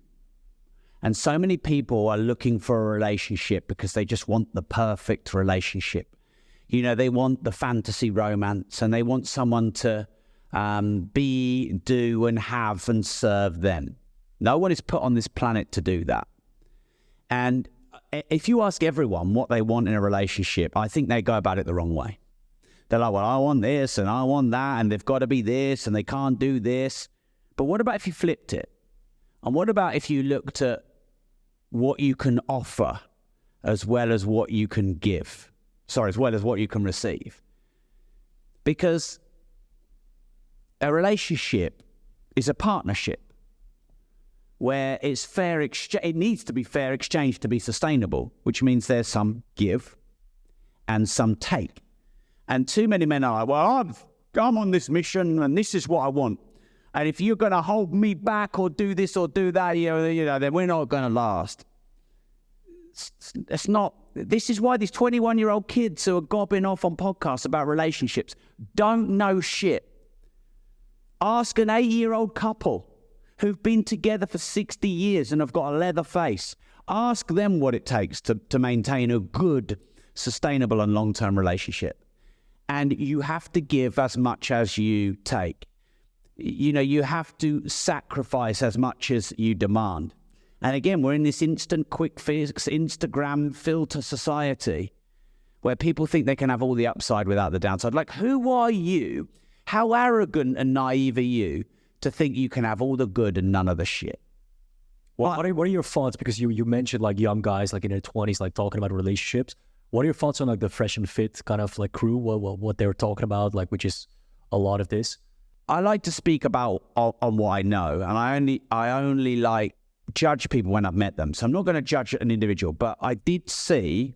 And so many people are looking for a relationship because they just want the perfect relationship. They want the fantasy romance, and they want someone to be, do, and have and serve them. No one is put on this planet to do that. And if you ask everyone what they want in a relationship, I think they go about it the wrong way. They're like, well, I want this and I want that, and they've got to be this and they can't do this. But what about if you flipped it? And what about if you looked at what you can offer as well as what you can give? As well as what you can receive. Because a relationship is a partnership where it's fair exchange. It needs to be fair exchange to be sustainable, which means there's some give and some take. And too many men are like, well, I'm on this mission and this is what I want. And if you're going to hold me back or do this or do that, then we're not going to last. It's not. This is why these 21-year-old kids who are gobbing off on podcasts about relationships don't know shit. Ask an 80-year-old couple who've been together for 60 years and have got a leather face. Ask them what it takes to maintain a good, sustainable and long-term relationship. And you have to give as much as you take. You have to sacrifice as much as you demand. And again, we're in this instant quick fix, Instagram filter society where people think they can have all the upside without the downside. Like, who are you? How arrogant and naive are you to think you can have all the good and none of the shit? What are your thoughts? Because you mentioned like young guys like in their 20s, like talking about relationships. What are your thoughts on like the fresh and fit kind of like crew? What they're talking about, like, which is a lot of this? I like to speak about on what I know, and I only like judge people when I've met them. So I'm not going to judge an individual, but I did see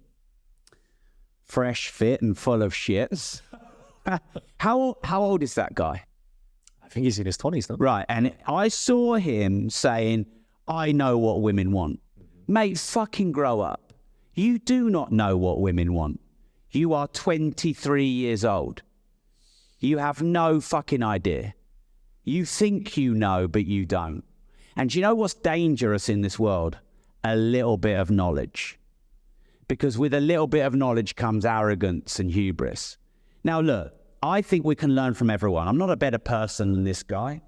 fresh, fit, and full of shits. How old is that guy? I think he's in his 20s, though. Right, and I saw him saying, I know what women want. Mate, fucking grow up. You do not know what women want. You are 23 years old. You have no fucking idea. You think you know, but you don't. And do you know what's dangerous in this world? A little bit of knowledge. Because with a little bit of knowledge comes arrogance and hubris. Now look, I think we can learn from everyone. I'm not a better person than this guy.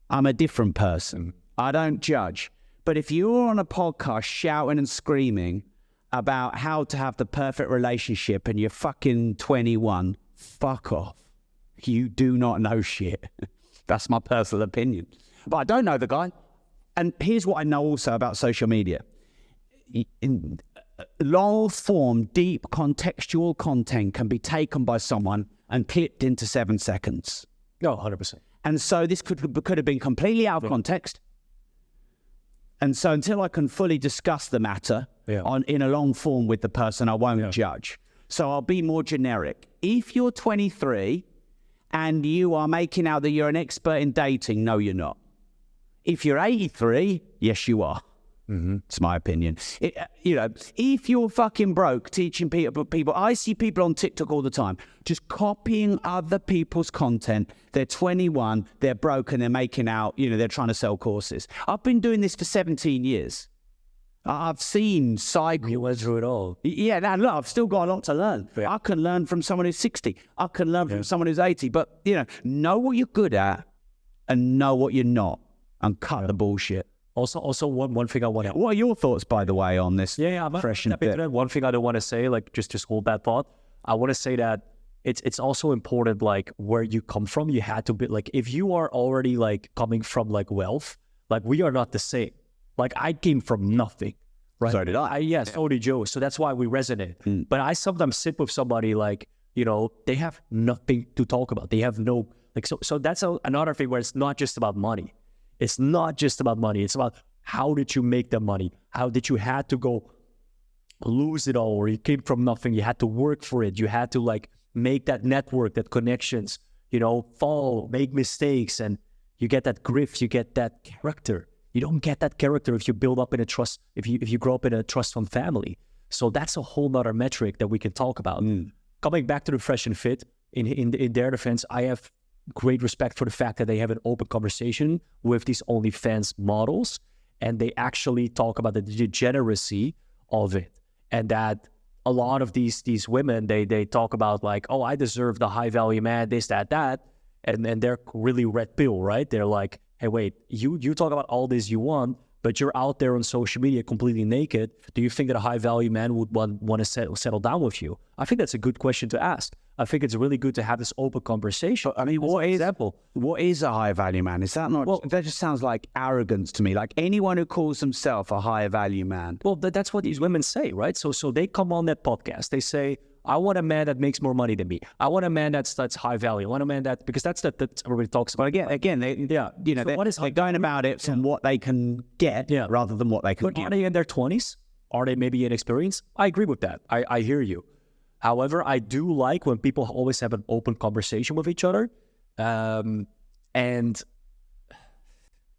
I'm a different person. I don't judge. But if you're on a podcast shouting and screaming about how to have the perfect relationship and you're fucking 21, fuck off. You do not know shit. That's my personal opinion. But I don't know the guy. And here's what I know also about social media. In long form, deep contextual content can be taken by someone and clipped into 7 seconds. No, 100%. And so this could have been completely out of context. And so until I can fully discuss the matter in a long form with the person, I won't judge. So I'll be more generic. If you're 23 and you are making out that you're an expert in dating, no, you're not. If you're 83, yes, you are. Mm-hmm. It's my opinion. If you're fucking broke teaching people, I see people on TikTok all the time, just copying other people's content. They're 21, they're broke, and they're making out, they're trying to sell courses. I've been doing this for 17 years. I've seen cycles. You went through it all. Yeah, now look, I've still got a lot to learn. Yeah. I can learn from someone who's 60. I can learn from someone who's 80. But, know what you're good at and know what you're not and cut the bullshit. Also, one thing I want to... What are your thoughts, by the way, on this fresh and fit? One thing I don't want to say, like, just hold that thought. I want to say that it's also important, like, where you come from. You had to be, like, if you are already, like, coming from, like, wealth, like, we are not the same. Like, I came from nothing, Right. So did I. So did Joe. So that's why we resonate. But I sometimes sit with somebody like, they have nothing to talk about. They have no, so that's another thing where it's not just about money. It's not just about money. It's about how did you make the money? How did you had to go lose it all, or you came from nothing? You had to work for it. You had to make that network, that connections, fall, make mistakes, and you get that grit, you get that character. You don't get that character if you build up in a trust, if you grow up in a trust fund family. So that's a whole nother metric that we can talk about. Coming back to the Fresh and Fit, in their defense, I have great respect for the fact that they have an open conversation with these OnlyFans models, and they actually talk about the degeneracy of it, and that a lot of these women, they talk about I deserve the high value man, this, that, and they're really red pill, right? They're like, hey, wait, you talk about all this you want, but you're out there on social media completely naked. Do you think that a high value man would want to settle down with you? I think that's a good question to ask. I think it's really good to have this open conversation. I mean, what is a high value man? Is that not? Well, that just sounds like arrogance to me. Like anyone who calls himself a high value man. Well, that's what these women say, right? So they come on that podcast. They say, I want a man that makes more money than me. I want a man that's high value. I want a man because that's everybody talks about. But again, they're going about it from what they can get rather than what they can give. Are they in their 20s? Are they maybe inexperienced? I agree with that. I hear you. However, I do like when people always have an open conversation with each other. And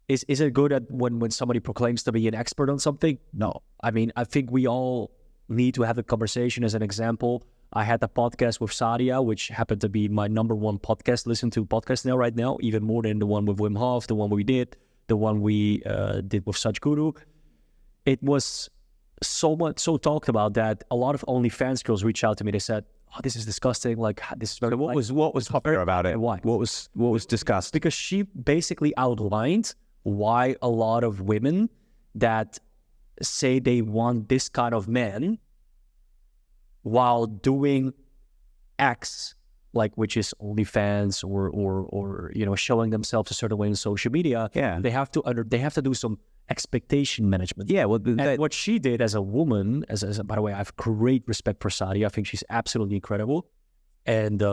is it good that when somebody proclaims to be an expert on something? No. I mean, I think we all need to have a conversation. As an example, I had a podcast with Sadia, which happened to be my number one podcast, listen to podcast now right now, even more than the one with Wim Hof, the one we did, the one we did with Sadhguru. It was so talked about that a lot of OnlyFans girls reached out to me. They said, oh, this is disgusting. This is very... What was popular about it? Why? What was discussed? Because she basically outlined why a lot of women that say they want this kind of man while doing X, which is OnlyFans or showing themselves a certain way on social media. Yeah, they have to do some expectation management. Yeah, well, and what she did as a woman, as by the way, I have great respect for Sadia. I think she's absolutely incredible, and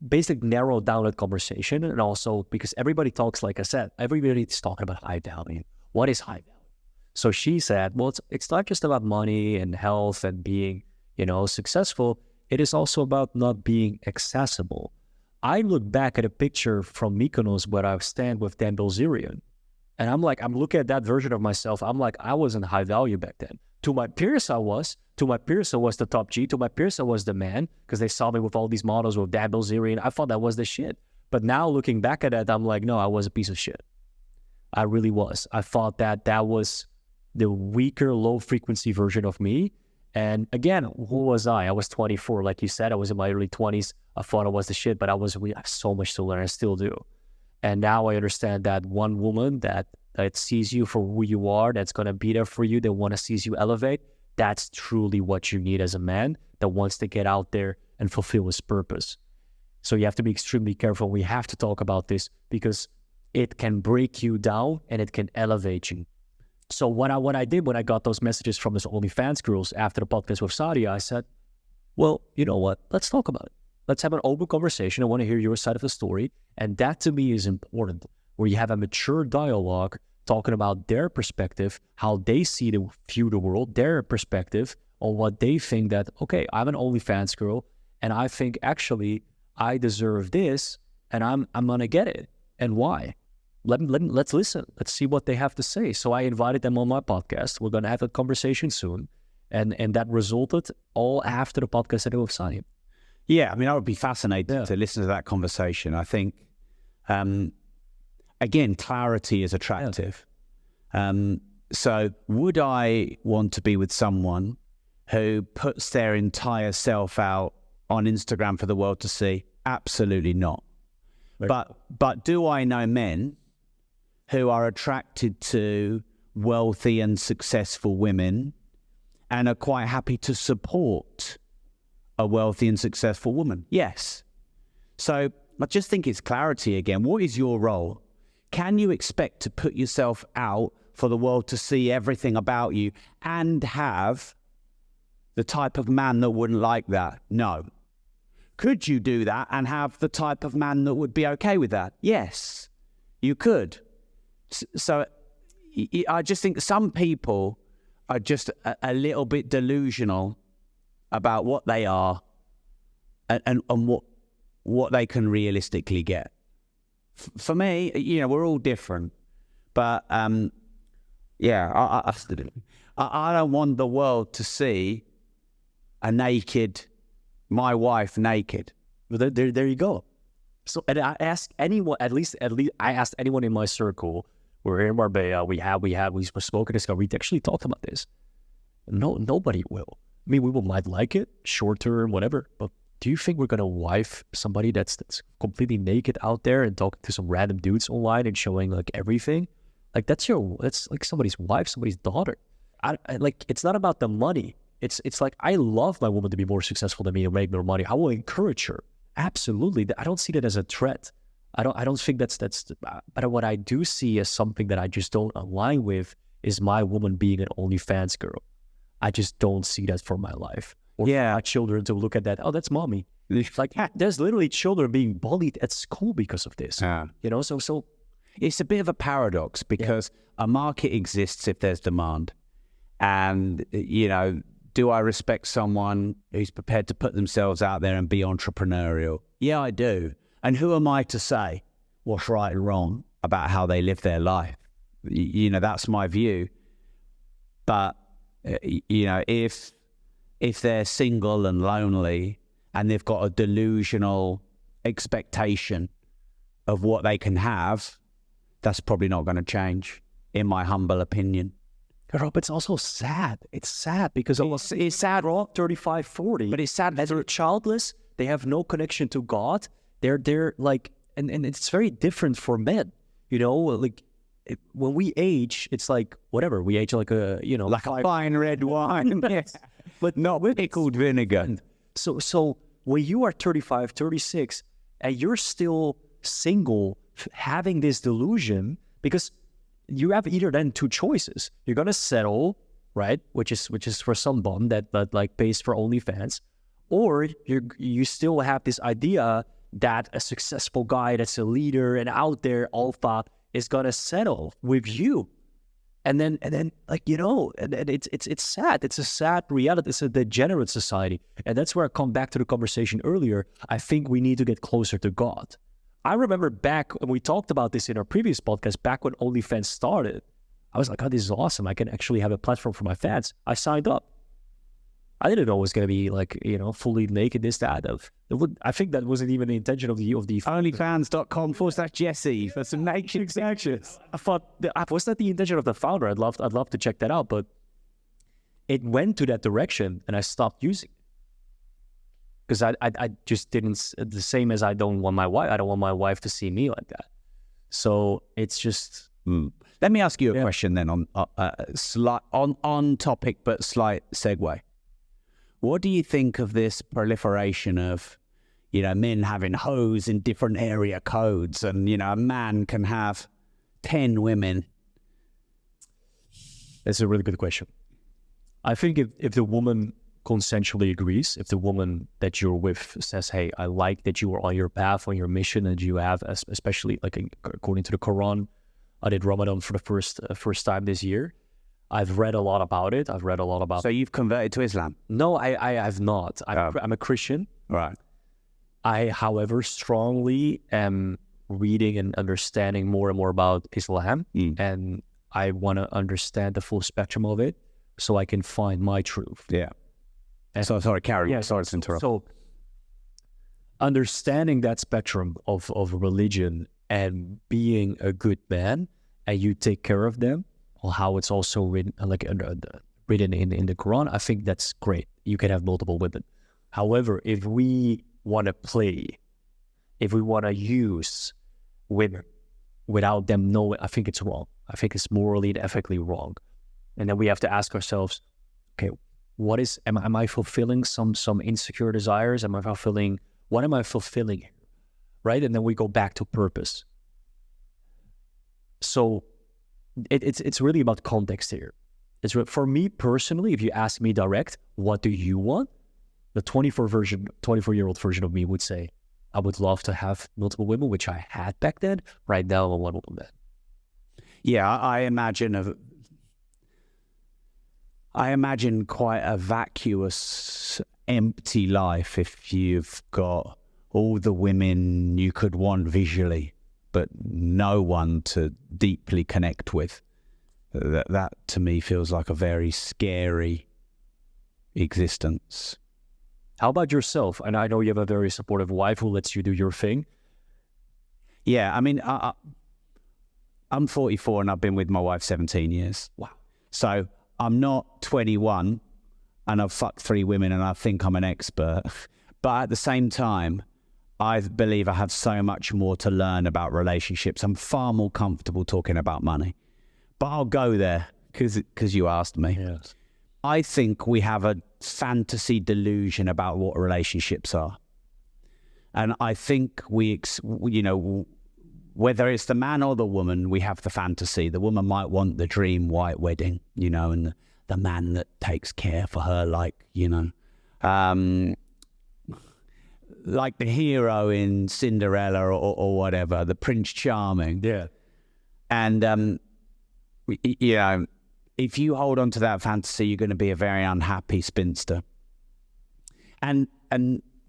basically narrowed down that conversation. And also because everybody talks, like I said, everybody's talking about high value. What is high value? So she said, well, it's not just about money and health and being, successful. It is also about not being accessible. I look back at a picture from Mykonos where I stand with Dan Bilzerian, and I'm looking at that version of myself. I'm like, I wasn't high value back then. To my peers, I was. To my peers, I was the top G. To my peers, I was the man, because they saw me with all these models with Dan Bilzerian. I thought that was the shit. But now looking back at that, I'm like, no, I was a piece of shit. I really was. I thought that was the weaker, low-frequency version of me. And again, who was I? I was 24. Like you said, I was in my early 20s. I thought I was the shit, but I have so much to learn. I still do. And now I understand that one woman that sees you for who you are, that's going to be there for you, that want to see you elevate, that's truly what you need as a man that wants to get out there and fulfill his purpose. So you have to be extremely careful. We have to talk about this because it can break you down and it can elevate you. So what I did when I got those messages from those OnlyFans girls after the podcast with Sadia, I said, well, you know what? Let's talk about it. Let's have an open conversation. I want to hear your side of the story. And that to me is important, where you have a mature dialogue talking about their perspective, how they view the world, their perspective on what they think that, okay, I'm an OnlyFans girl and I think actually I deserve this and I'm going to get it. And why? Let's listen. Let's see what they have to say. So I invited them on my podcast. We're going to have a conversation soon. And that resulted all after the podcast I did with Sadia. Yeah, I mean, I would be fascinated to listen to that conversation. I think, again, clarity is attractive. So would I want to be with someone who puts their entire self out on Instagram for the world to see? Absolutely not. Right. But do I know men who are attracted to wealthy and successful women and are quite happy to support a wealthy and successful woman? Yes. So I just think it's clarity again. What is your role? Can you expect to put yourself out for the world to see everything about you and have the type of man that wouldn't like that? No. Could you do that and have the type of man that would be okay with that? Yes, you could. So I just think some people are just a little bit delusional about what they are and what they can realistically get. For me, we're all different, but I don't want the world to see my wife naked. Well, there you go. So, and I asked anyone, at least I asked anyone in my circle. We're here in Marbella. We spoke at this guy. We actually talked about this. No, nobody will. I mean, we might like it, short term, whatever. But do you think we're gonna wife somebody that's completely naked out there and talking to some random dudes online and showing like everything? Like that's like somebody's wife, somebody's daughter. It's not about the money. It's like I love my woman to be more successful than me and make more money. I will encourage her. Absolutely. I don't see that as a threat. I don't think that's but what I do see as something that I just don't align with is my woman being an OnlyFans girl. I just don't see that for my life. Or for my children to look at that. Oh, that's mommy. It's like there's literally children being bullied at school because of this. So it's a bit of a paradox because a market exists if there's demand. And, do I respect someone who's prepared to put themselves out there and be entrepreneurial? Yeah, I do. And who am I to say what's right and wrong about how they live their life? That's my view. But, if they're single and lonely and they've got a delusional expectation of what they can have, that's probably not going to change, in my humble opinion. Rob, it's also sad. It's sad because it's sad. We're all 35, 40. But it's sad that they're childless. They have no connection to God. They're like, and it's very different for men. When we age, it's like whatever. We age like a fine red wine, yes, but not with pickled vinegar. So when you are 35, 36, and you're still single, having this delusion, because you have either then two choices. You're gonna settle, right? Which is for some bum that like pays for OnlyFans, or you still have this idea that a successful guy that's a leader and out there alpha is gonna settle with you, and then and it's sad. It's a sad reality. It's a degenerate society, and that's where I come back to the conversation earlier. I think we need to get closer to God. I remember back when we talked about this in our previous podcast, back when OnlyFans started, I was like, oh, this is awesome. I can actually have a platform for my fans. I signed up. I didn't know it was going to be like, fully naked, this, that. I think that wasn't even the intention of the Onlyfans.com/Jesse for some naked sections. I thought, was that the intention of the founder? I'd love to check that out. But it went to that direction and I stopped using it. Because I just didn't, the same as I don't want my wife to see me like that. So it's just. Let me ask you a question then on topic but slight segue. What do you think of this proliferation of, men having hoes in different area codes, and a man can have 10 women? That's a really good question. I think if the woman consensually agrees, if the woman that you're with says, hey, I like that you are on your path, on your mission, and you have, especially like according to the Quran, I did Ramadan for the first time this year. I've read a lot about it. So you've converted to Islam? No, I have not. I'm a Christian. Right. I, however, strongly am reading and understanding more and more about Islam, and I want to understand the full spectrum of it so I can find my truth. Yeah. Sorry, carry on. Sorry to interrupt. So, understanding that spectrum of religion and being a good man, and you take care of them, or how it's also written, written in the Quran, I think that's great. You can have multiple women. However, if we want to play, if we want to use women without them knowing, I think it's wrong. I think it's morally and ethically wrong. And then we have to ask ourselves, okay, am I fulfilling some insecure desires? What am I fulfilling here? Right? And then we go back to purpose. So it's really about context here. For me personally, if you ask me direct, what do you want? The 24-year-old version of me would say, I would love to have multiple women, which I had back then. Right now, I'm a one woman. Yeah, I imagine quite a vacuous, empty life if you've got all the women you could want visually, but no one to deeply connect with. That to me feels like a very scary existence. How about yourself? And I know you have a very supportive wife who lets you do your thing. Yeah, I mean, I'm 44 and I've been with my wife 17 years. Wow. So I'm not 21 and I've fucked 3 women and I think I'm an expert. But at the same time, I believe I have so much more to learn about relationships. I'm far more comfortable talking about money. But I'll go there because you asked me. Yes. I think we have a fantasy delusion about what relationships are. And I think whether it's the man or the woman, we have the fantasy. The woman might want the dream white wedding, and the man that takes care for her, like the hero in Cinderella or whatever, the Prince Charming. Yeah. And, if you hold on to that fantasy, you're going to be a very unhappy spinster. And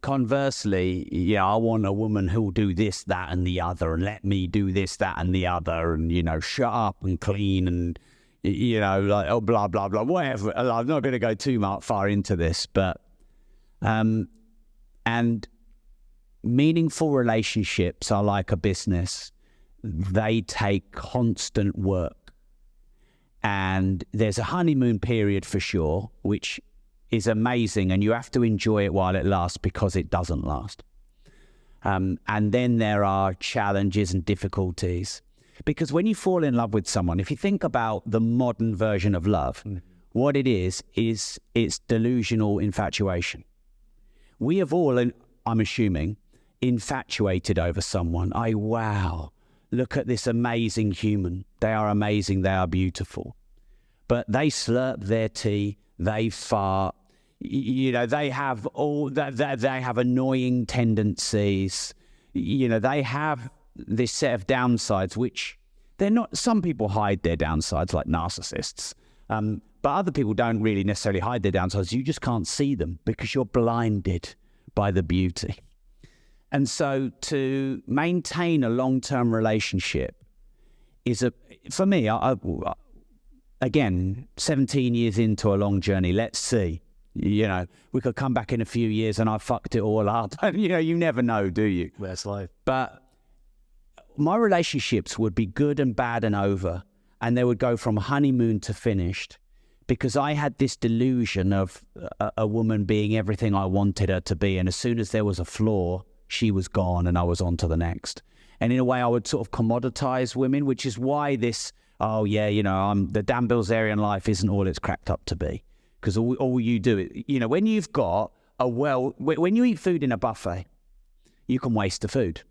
conversely, I want a woman who'll do this, that, and the other, and let me do this, that, and the other, and, shut up and clean and, blah, blah, blah, whatever. I'm not going to go too far into this, but, and meaningful relationships are like a business. They take constant work. And there's a honeymoon period for sure, which is amazing, and you have to enjoy it while it lasts because it doesn't last. And then there are challenges and difficulties. Because when you fall in love with someone, if you think about the modern version of love, what it is it's delusional infatuation. We have all, I'm assuming, infatuated over someone. Wow, look at this amazing human. They are amazing. They are beautiful. But they slurp their tea. They fart. They have they have annoying tendencies. They have this set of downsides, which they're not. Some people hide their downsides, like narcissists. But other people don't really necessarily hide their downsides. You just can't see them because you're blinded by the beauty. And so to maintain a long-term relationship is for me, again, 17 years into a long journey, let's see. We could come back in a few years and I fucked it all up. You never know, do you? That's life. But my relationships would be good and bad and over, and they would go from honeymoon to finished because I had this delusion of a woman being everything I wanted her to be. And as soon as there was a flaw, she was gone and I was on to the next. And in a way, I would sort of commoditize women, which is why this, the Dan Bilzerian life isn't all it's cracked up to be. Because all you do, when you've got when you eat food in a buffet, you can waste the food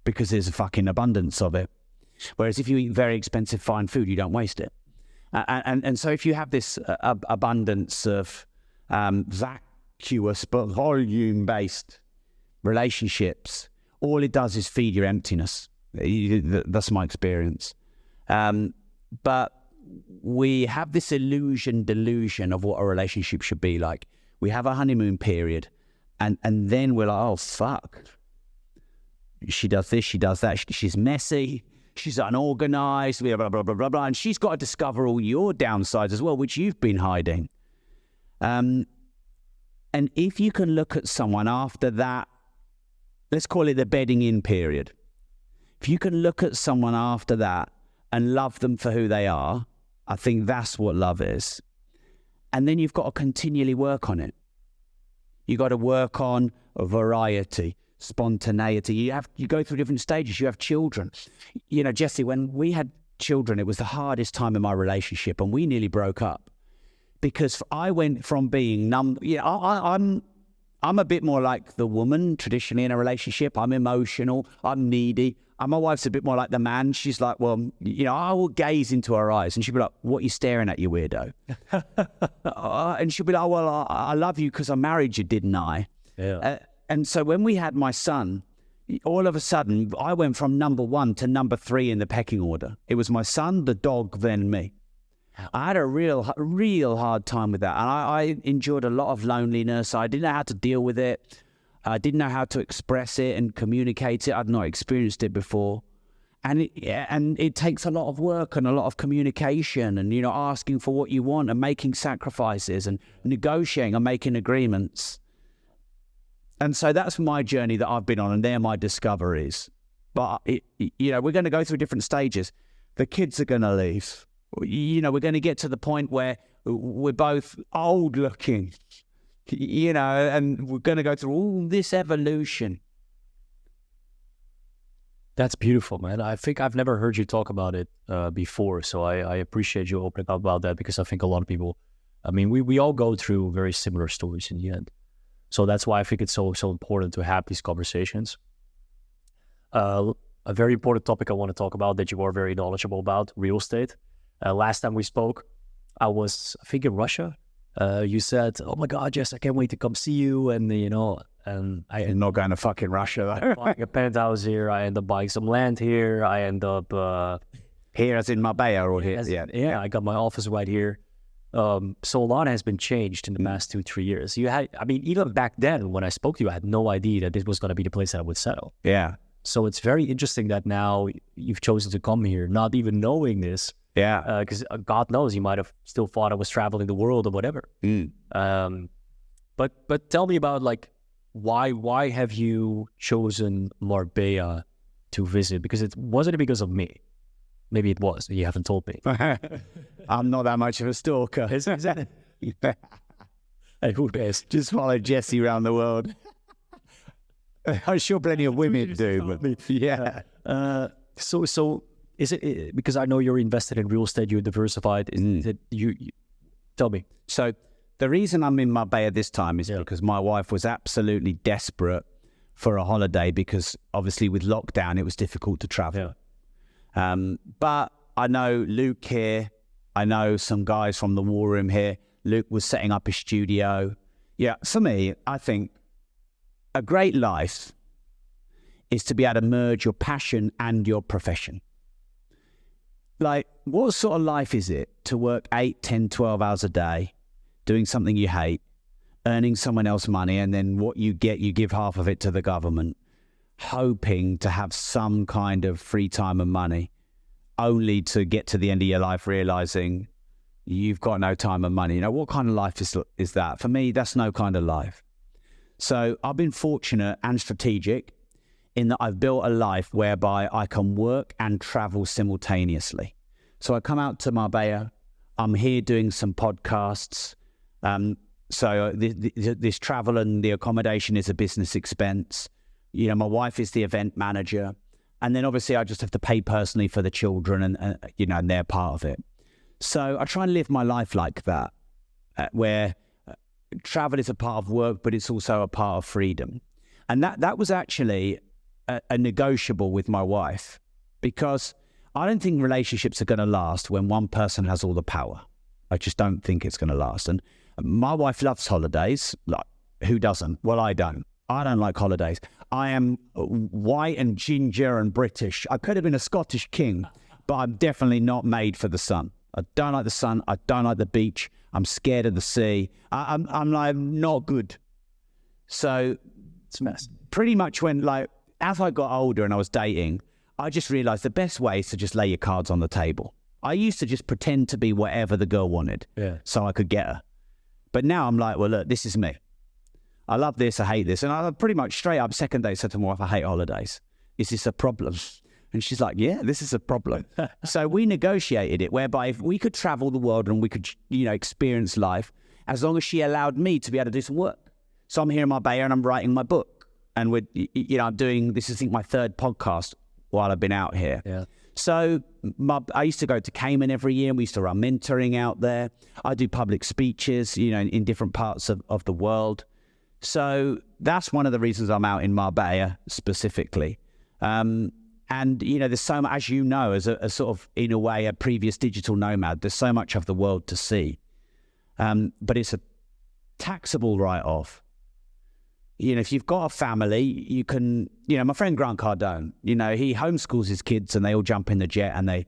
because there's a fucking abundance of it. Whereas if you eat very expensive fine food, you don't waste it. And so if you have this abundance of vacuous but volume-based relationships, all it does is feed your emptiness. That's my experience. But we have this delusion of what a relationship should be like. We have a honeymoon period, and then we're like, oh, fuck. She does this, she does that, she's messy, she's unorganized, blah, blah, blah, blah, blah, blah. And she's got to discover all your downsides as well, which you've been hiding. And if you can look at someone after that, let's call it the bedding in period. If you can look at someone after that and love them for who they are, I think that's what love is. And then you've got to continually work on it. You've got to work on a variety, spontaneity. You go through different stages. You have children. Jesse, when we had children, it was the hardest time in my relationship, and we nearly broke up because I went from being numb. I'm a bit more like the woman traditionally in a relationship. I'm emotional. I'm needy. And my wife's a bit more like the man. She's like, well, you know, I will gaze into her eyes and she'll be like, what are you staring at, you weirdo? And she'll be like, oh, well, I love you because I married you, didn't I? Yeah. And so when we had my son, all of a sudden, I went from number 1 to number 3 in the pecking order. It was my son, the dog, then me. I had a real hard time with that. And I endured a lot of loneliness. I didn't know how to deal with it. I didn't know how to express it and communicate it. I'd not experienced it before. And it takes a lot of work and a lot of communication and, you know, asking for what you want and making sacrifices and negotiating and making agreements. And so that's my journey that I've been on, and they're my discoveries. But, you know, we're going to go through different stages. The kids are going to leave. You know, we're going to get to the point where we're both old looking, you know, and we're going to go through all this evolution. That's beautiful, man. I think I've never heard you talk about it before. So I appreciate you opening up about that, because I think a lot of people, I mean, we all go through very similar stories in the end. So that's why I think it's so important to have these conversations. A very important topic I want to talk about that you are very knowledgeable about, real estate. Last time we spoke, I think in Russia. You said, oh my God, Jess, I can't wait to come see you. And, you know, and I'm not going to fucking Russia. I bought a penthouse here. I end up buying some land here. I end up... here as in Marbella or here? Yeah, I got my office right here. So a lot has been changed in the past 2-3 years. Even back then when I spoke to you, I had no idea that this was going to be the place that I would settle. Yeah. So it's very interesting that now you've chosen to come here, not even knowing this. Yeah. Because God knows, you might have still thought I was traveling the world or whatever. But tell me about, like, why have you chosen Marbella to visit? Because it wasn't because of me. Maybe it was. You haven't told me. I'm not that much of a stalker. Is that? Hey, who cares? Just follow Jesse around the world. I'm sure plenty of women do, but yeah. So is it because I know you're invested in real estate, you're diversified? Is it you tell me? So the reason I'm in Marbella this time is because my wife was absolutely desperate for a holiday, because obviously with lockdown it was difficult to travel. But I know Luke here. I know some guys from the War Room here. Luke was setting up a studio. Yeah, for me, I think a great life is to be able to merge your passion and your profession. Like, what sort of life is it to work 8, 10, 12 hours a day, doing something you hate, earning someone else money, and then what you get, you give half of it to the government, hoping to have some kind of free time and money, only to get to the end of your life realizing you've got no time and money. You know, what kind of life is that? For me, that's no kind of life. So I've been fortunate and strategic in that I've built a life whereby I can work and travel simultaneously. So I come out to Marbella. I'm here doing some podcasts. So this travel and the accommodation is a business expense. You know, my wife is the event manager. And then obviously I just have to pay personally for the children and you know, and they're part of it. So I try and live my life like that, where travel is a part of work, but it's also a part of freedom. And that was actually a negotiable with my wife, because I don't think relationships are going to last when one person has all the power. I just don't think it's going to last. And my wife loves holidays. Like, who doesn't? Well, I don't. I don't like holidays. I am white and ginger and British. I could have been a Scottish king, but I'm definitely not made for the sun. I don't like the sun. I don't like the beach. I'm scared of the sea. I'm like not good. So it's pretty much when, like, as I got older and I was dating, I just realized the best way is to just lay your cards on the table. I used to just pretend to be whatever the girl wanted, so I could get her. But now I'm like, well, look, this is me. I love this, I hate this. And I pretty much straight up second date said to my wife, I hate holidays. Is this a problem? And she's like, yeah, this is a problem. So we negotiated it whereby if we could travel the world and we could, you know, experience life, as long as she allowed me to be able to do some work. So I'm here in Marbella and I'm writing my book. And we're, you know, I'm doing, this is I think my third podcast while I've been out here. Yeah. So I used to go to Cayman every year and we used to run mentoring out there. I do public speeches, you know, in different parts of the world. So that's one of the reasons I'm out in Marbella specifically. And And, there's so much, as you know, as a sort of, in a way, a previous digital nomad, there's so much of the world to see. But it's a taxable write-off. If you've got a family, you can, my friend Grant Cardone, he homeschools his kids and they all jump in the jet and they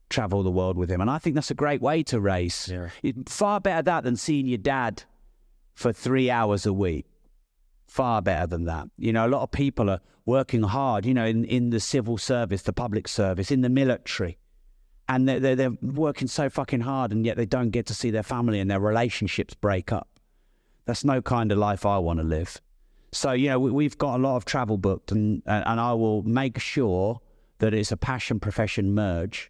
travel the world with him. And I think that's a great way to race. Yeah. Far better that than seeing your dad for 3 hours a week. Far better than that. A lot of people are working hard, in the civil service, the public service, in the military. And they're working so fucking hard, and yet they don't get to see their family and their relationships break up. That's no kind of life I want to live. So, we've got a lot of travel booked, and I will make sure that it's a passion profession merge.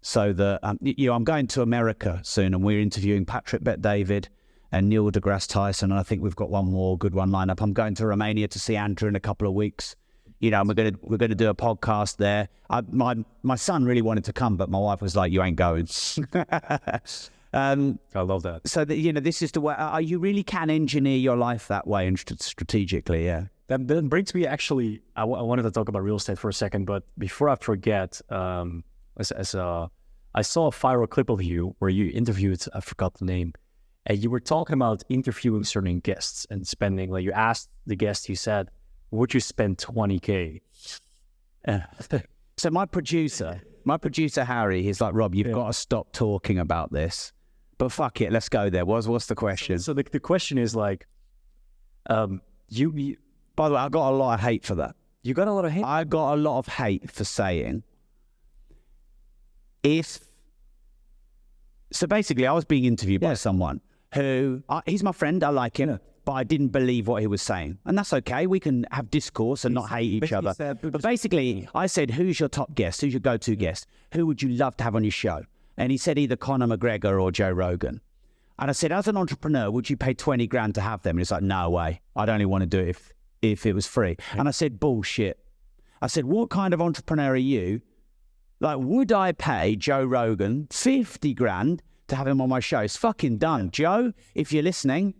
So that, I'm going to America soon, and we're interviewing Patrick Bet-David and Neil deGrasse Tyson, and I think we've got one more good one lined up. I'm going to Romania to see Andrew in a couple of weeks. And we're gonna do a podcast there. My son really wanted to come, but my wife was like, "You ain't going." I love that. So that this is the way you really can engineer your life that way and strategically. Yeah. That brings me actually. I wanted to talk about real estate for a second, but before I forget, I saw a viral clip of you where you interviewed. I forgot the name. And you were talking about interviewing certain guests and spending, like you asked the guest, you said, would you spend 20K? So my producer Harry, he's like, Rob, you've got to stop talking about this. But fuck it, let's go there. What's the question? So the question is like, you by the way, I got a lot of hate for that. You got a lot of hate? I got a lot of hate for saying, so basically I was being interviewed by someone who, he's my friend, I like him, but I didn't believe what he was saying. And that's okay, we can have discourse and not hate each other. But basically, I said, who's your top guest? Who's your go-to guest? Who would you love to have on your show? And he said either Conor McGregor or Joe Rogan. And I said, as an entrepreneur, would you pay 20 grand to have them? And he's like, no way, I'd only want to do it if it was free. And I said, bullshit. I said, what kind of entrepreneur are you? Like, would I pay Joe Rogan 50 grand to have him on my show? It's fucking done. Joe, if you're listening,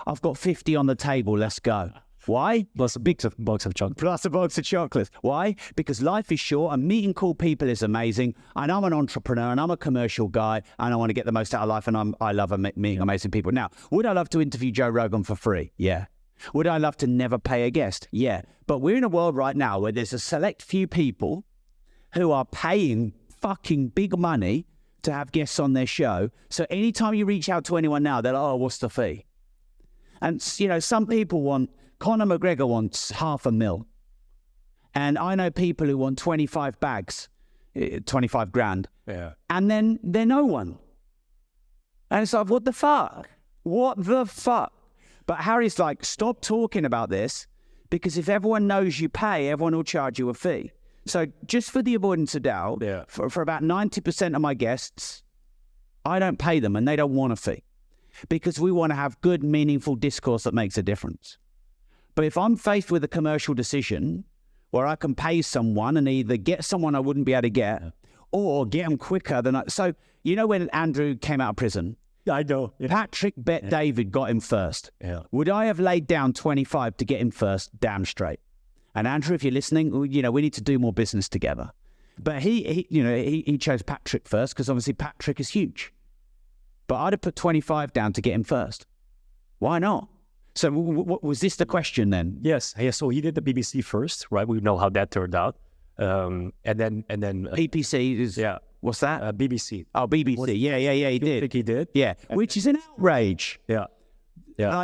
I've got 50 on the table. Let's go. Why? Plus a big box of chocolate. Plus a box of chocolates. Why? Because life is short and meeting cool people is amazing. And I'm an entrepreneur and I'm a commercial guy and I want to get the most out of life and I love meeting amazing people. Now, would I love to interview Joe Rogan for free? Yeah. Would I love to never pay a guest? Yeah. But we're in a world right now where there's a select few people who are paying fucking big money to have guests on their show. So anytime you reach out to anyone now, they're like, oh, what's the fee? And, some people want, Conor McGregor wants $500,000. And I know people who want 25 bags, 25 grand. Yeah. And then they're no one. And it's like, what the fuck? What the fuck? But Harry's like, stop talking about this, because if everyone knows you pay, everyone will charge you a fee. So just for the avoidance of doubt, for about 90% of my guests, I don't pay them and they don't want a fee, because we want to have good, meaningful discourse that makes a difference. But if I'm faced with a commercial decision where I can pay someone and either get someone I wouldn't be able to get or get them quicker than So, when Andrew came out of prison, I know. Patrick Bet-David got him first. Yeah. Would I have laid down 25 to get him first? Damn straight. And Andrew, if you're listening, we need to do more business together. But he chose Patrick first because obviously Patrick is huge. But I'd have put 25 down to get him first. Why not? So was this the question then? Yes. Yeah. So he did the BBC first, right? We know how that turned out. And then PPC is what's that? BBC. Oh, BBC. He did. I think he did. Yeah, which is an outrage. Yeah.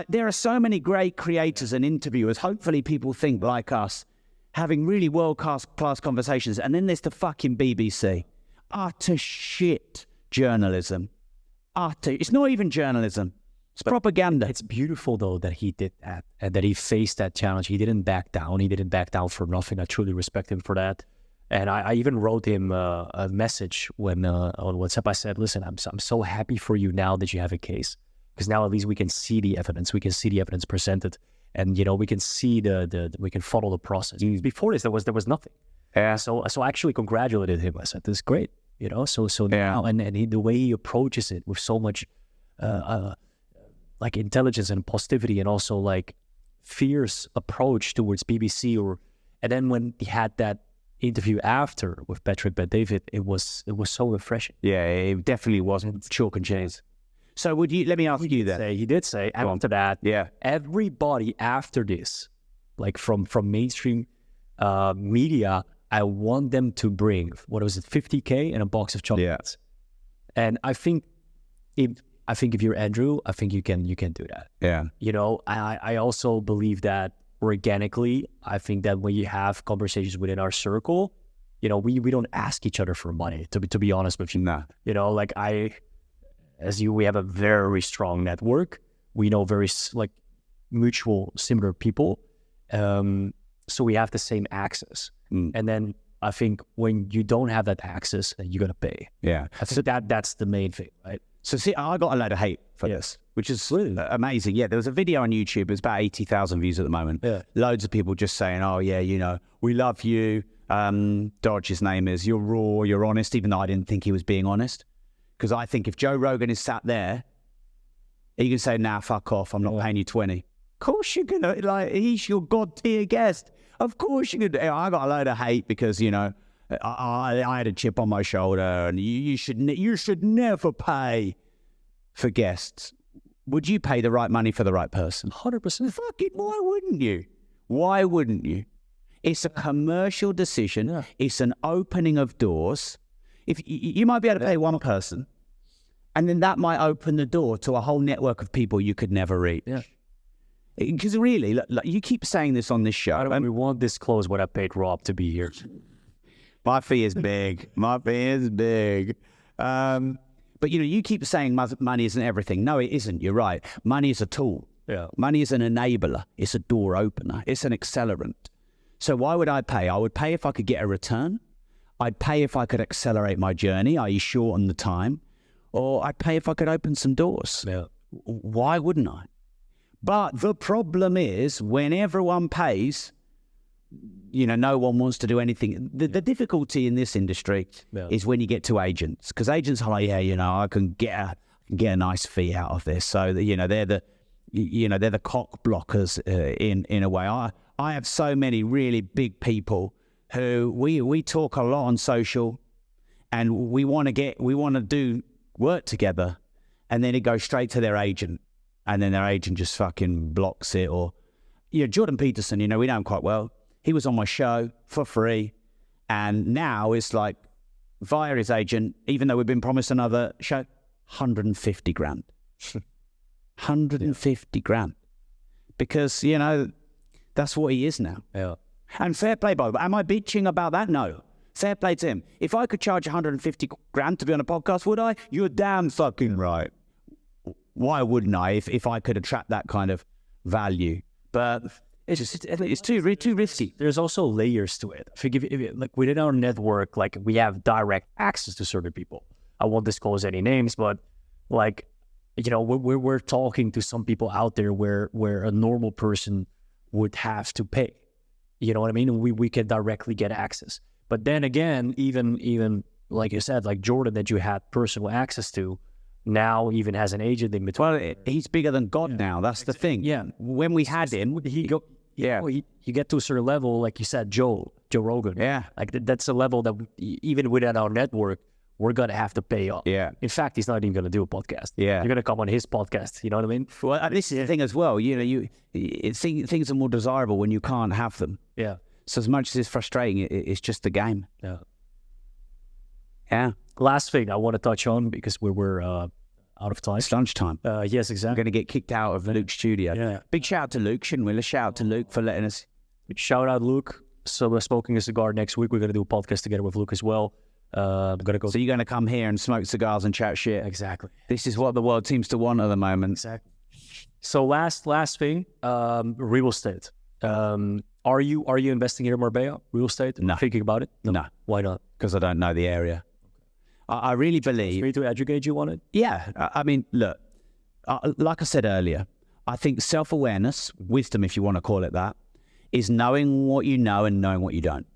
There are so many great creators and interviewers. Hopefully people think like us, having really world-class conversations. And then there's the fucking BBC. Utter shit journalism. It's not even journalism. It's propaganda. It's beautiful, though, that he did that and that he faced that challenge. He didn't back down. He didn't back down for nothing. I truly respect him for that. And I even wrote him a message when on WhatsApp. I said, listen, I'm so happy for you now that you have a case. Because now at least we can see the evidence. We can see the evidence presented. And, we can see we can follow the process. Before this, there was nothing. Yeah. So I actually congratulated him. I said, this is great. So now, and the way he approaches it with so much like intelligence and positivity, and also like fierce approach towards BBC, and then when he had that interview after with Patrick but David, it was so refreshing. Yeah, it definitely wasn't chalk and cheese. So let me ask you then. He did say after that, everybody after this, like from mainstream media, I want them to bring, what was it, 50K and a box of chocolates. And I think if you're Andrew, I think you can do that. Yeah. You know, I also believe that organically, I think that when you have conversations within our circle, you know, we don't ask each other for money, to be honest with you. No. You know, like we have a very strong network. We know very like mutual similar people. So we have the same access. And then I think when you don't have that access, then you got to pay. Yeah. I think that's the main thing, right? So see, I got a load of hate for this, which is amazing. Yeah, there was a video on YouTube. It's about 80,000 views at the moment. Yeah. Loads of people just saying, oh, yeah, you know, we love you. Dodge, his name is. You're raw, you're honest, even though I didn't think he was being honest. Because I think if Joe Rogan is sat there, he can say, nah, fuck off. I'm not paying you 20. Of course you're going to, like, he's your God tier guest. Of course you're going to. I got a load of hate because, you know, I had a chip on my shoulder, and you should never pay for guests. Would you pay the right money for the right person? 100%. Fucking, why wouldn't you? Why wouldn't you? It's a commercial decision. Yeah. It's an opening of doors. If you might be able to pay one person, and then that might open the door to a whole network of people you could never reach. Yeah. Because really, like, you keep saying this on this show. We won't disclose what I paid Rob to be here. My fee is big. My fee is big. But, you know, you keep saying money isn't everything. No, it isn't. You're right. Money is a tool. Yeah. Money is an enabler. It's a door opener. It's an accelerant. So why would I pay? I would pay if I could get a return. I'd pay if I could accelerate my journey, i.e. shorten the time. Or I'd pay if I could open some doors. Yeah. Why wouldn't I? But the problem is, when everyone pays, you know, no one wants to do anything. The difficulty in this industry is when you get to agents, because agents are like, yeah, you know, I can get a nice fee out of this. So that, you know, they're the cock blockers in a way. I have so many really big people who we talk a lot on social, and we want to do work together, and then it goes straight to their agent. And then their agent just fucking blocks it. Or, you know, Jordan Peterson, you know, we know him quite well. He was on my show for free. And now it's like, via his agent, even though we've been promised another show, 150 grand. 150 grand. Because, you know, that's what he is now. Yeah. And fair play, Bob. Am I bitching about that? No. Fair play to him. If I could charge 150 grand to be on a podcast, would I? You're damn fucking right. Why wouldn't I if I could attract that kind of value? But it's too risky. There's also layers to it. I think if like within our network, like we have direct access to certain people. I won't disclose any names, but like, you know, we're talking to some people out there where a normal person would have to pay. You know what I mean? And we can directly get access. But then again, even like you said, like Jordan that you had personal access to, now even has an agent in between. Well, he's bigger than God now. That's the thing. Yeah. When we had him, you get to a certain level, like you said, Joe Rogan. Yeah. Like that's a level that even within our network, we're going to have to pay off. Yeah. In fact, he's not even going to do a podcast. Yeah. You're going to come on his podcast. You know what I mean? Well, this is the thing as well. You know, things are more desirable when you can't have them. Yeah. So as much as it's frustrating, it's just the game. Yeah. Yeah. Last thing I want to touch on, because we're out of time. It's lunchtime. Yes, exactly. We're going to get kicked out of Luke's studio. Yeah. Big shout out to Luke, shouldn't we? Let's shout out to Luke for letting us. Shout out, Luke. So we're smoking a cigar next week. We're going to do a podcast together with Luke as well. I'm going to go. So you're going to come here and smoke cigars and chat shit. Exactly. This is what the world seems to want at the moment. Exactly. So last thing, real estate. Are you investing in Marbella real estate? No. Thinking about it? No. Why not? Because I don't know the area. I really believe. For me to educate you on it? Yeah. I mean, look, like I said earlier, I think self-awareness, wisdom, if you want to call it that, is knowing what you know and knowing what you don't.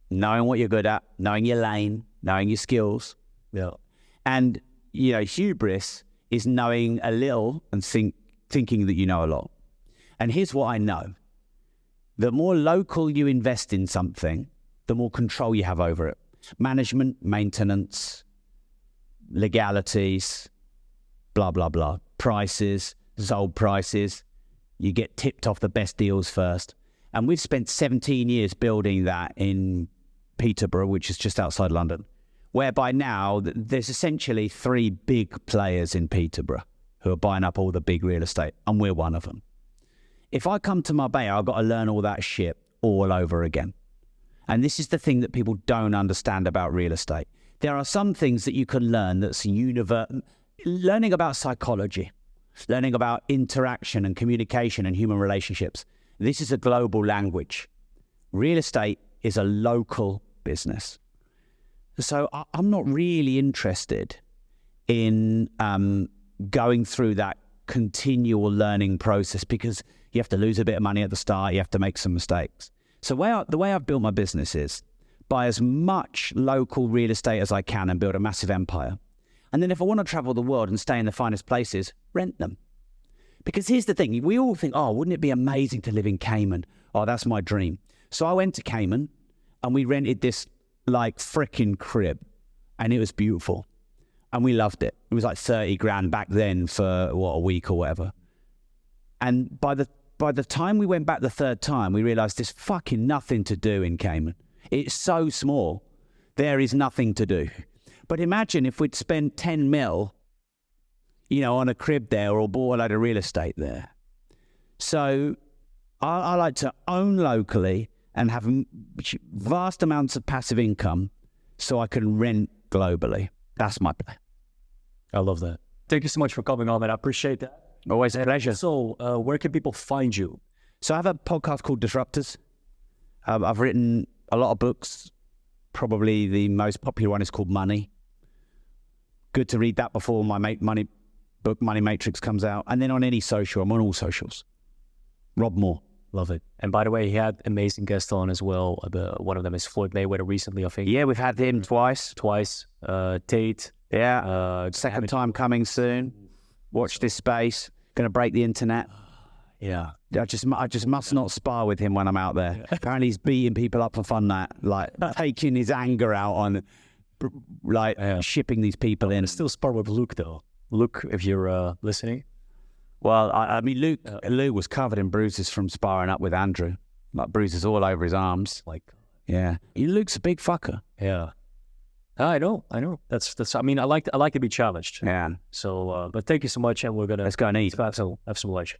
Knowing what you're good at, knowing your lane, knowing your skills. Yeah. And, you know, hubris is knowing a little and thinking that you know a lot. And here's what I know. The more local you invest in something, the more control you have over it. Management, maintenance, legalities, blah, blah, blah. Prices, sold prices. You get tipped off the best deals first. And we've spent 17 years building that in Peterborough, which is just outside London, whereby now there's essentially 3 big players in Peterborough who are buying up all the big real estate, and we're one of them. If I come to Marbella, I've got to learn all that shit all over again. And this is the thing that people don't understand about real estate. There are some things that you can learn that's learning about psychology, learning about interaction and communication and human relationships. This is a global language. Real estate is a local business. So I'm not really interested in going through that continual learning process, because you have to lose a bit of money at the start, you have to make some mistakes. So the way I've built my business is buy as much local real estate as I can and build a massive empire. And then if I want to travel the world and stay in the finest places, rent them. Because here's the thing, we all think, oh, wouldn't it be amazing to live in Cayman? Oh, that's my dream. So I went to Cayman and we rented this like frickin' crib, and it was beautiful. And we loved it. It was like 30 grand back then for a week or whatever. And by the time we went back the third time, we realized there's fucking nothing to do in Cayman. It's so small. There is nothing to do. But imagine if we'd spent 10 mil, on a crib there, or bought a load of real estate there. So I like to own locally and have vast amounts of passive income so I can rent globally. That's my plan. I love that. Thank you so much for coming on, man. I appreciate that. Always a pleasure. So where can people find you? So I have a podcast called Disruptors. I've written a lot of books. Probably the most popular one is called Money. Good to read that before my money book, Money Matrix, comes out. And then on any social, I'm on all socials. Rob Moore. Love it. And by the way, he had amazing guests on as well. One of them is Floyd Mayweather recently, I think. Yeah, we've had him twice. Tate. Yeah. Second time coming soon. Watch this space. Going to break the internet. Yeah. I just must not spar with him when I'm out there. Yeah. Apparently he's beating people up for fun, taking his anger out on, shipping these people in. Still spar with Luke, though. Luke, if you're listening. Well, Luke was covered in bruises from sparring up with Andrew. Like bruises all over his arms. Yeah. Luke's a big fucker. Yeah. I know. That's. I like to be challenged. Yeah. So, but thank you so much, and let's go and eat. Have some lunch.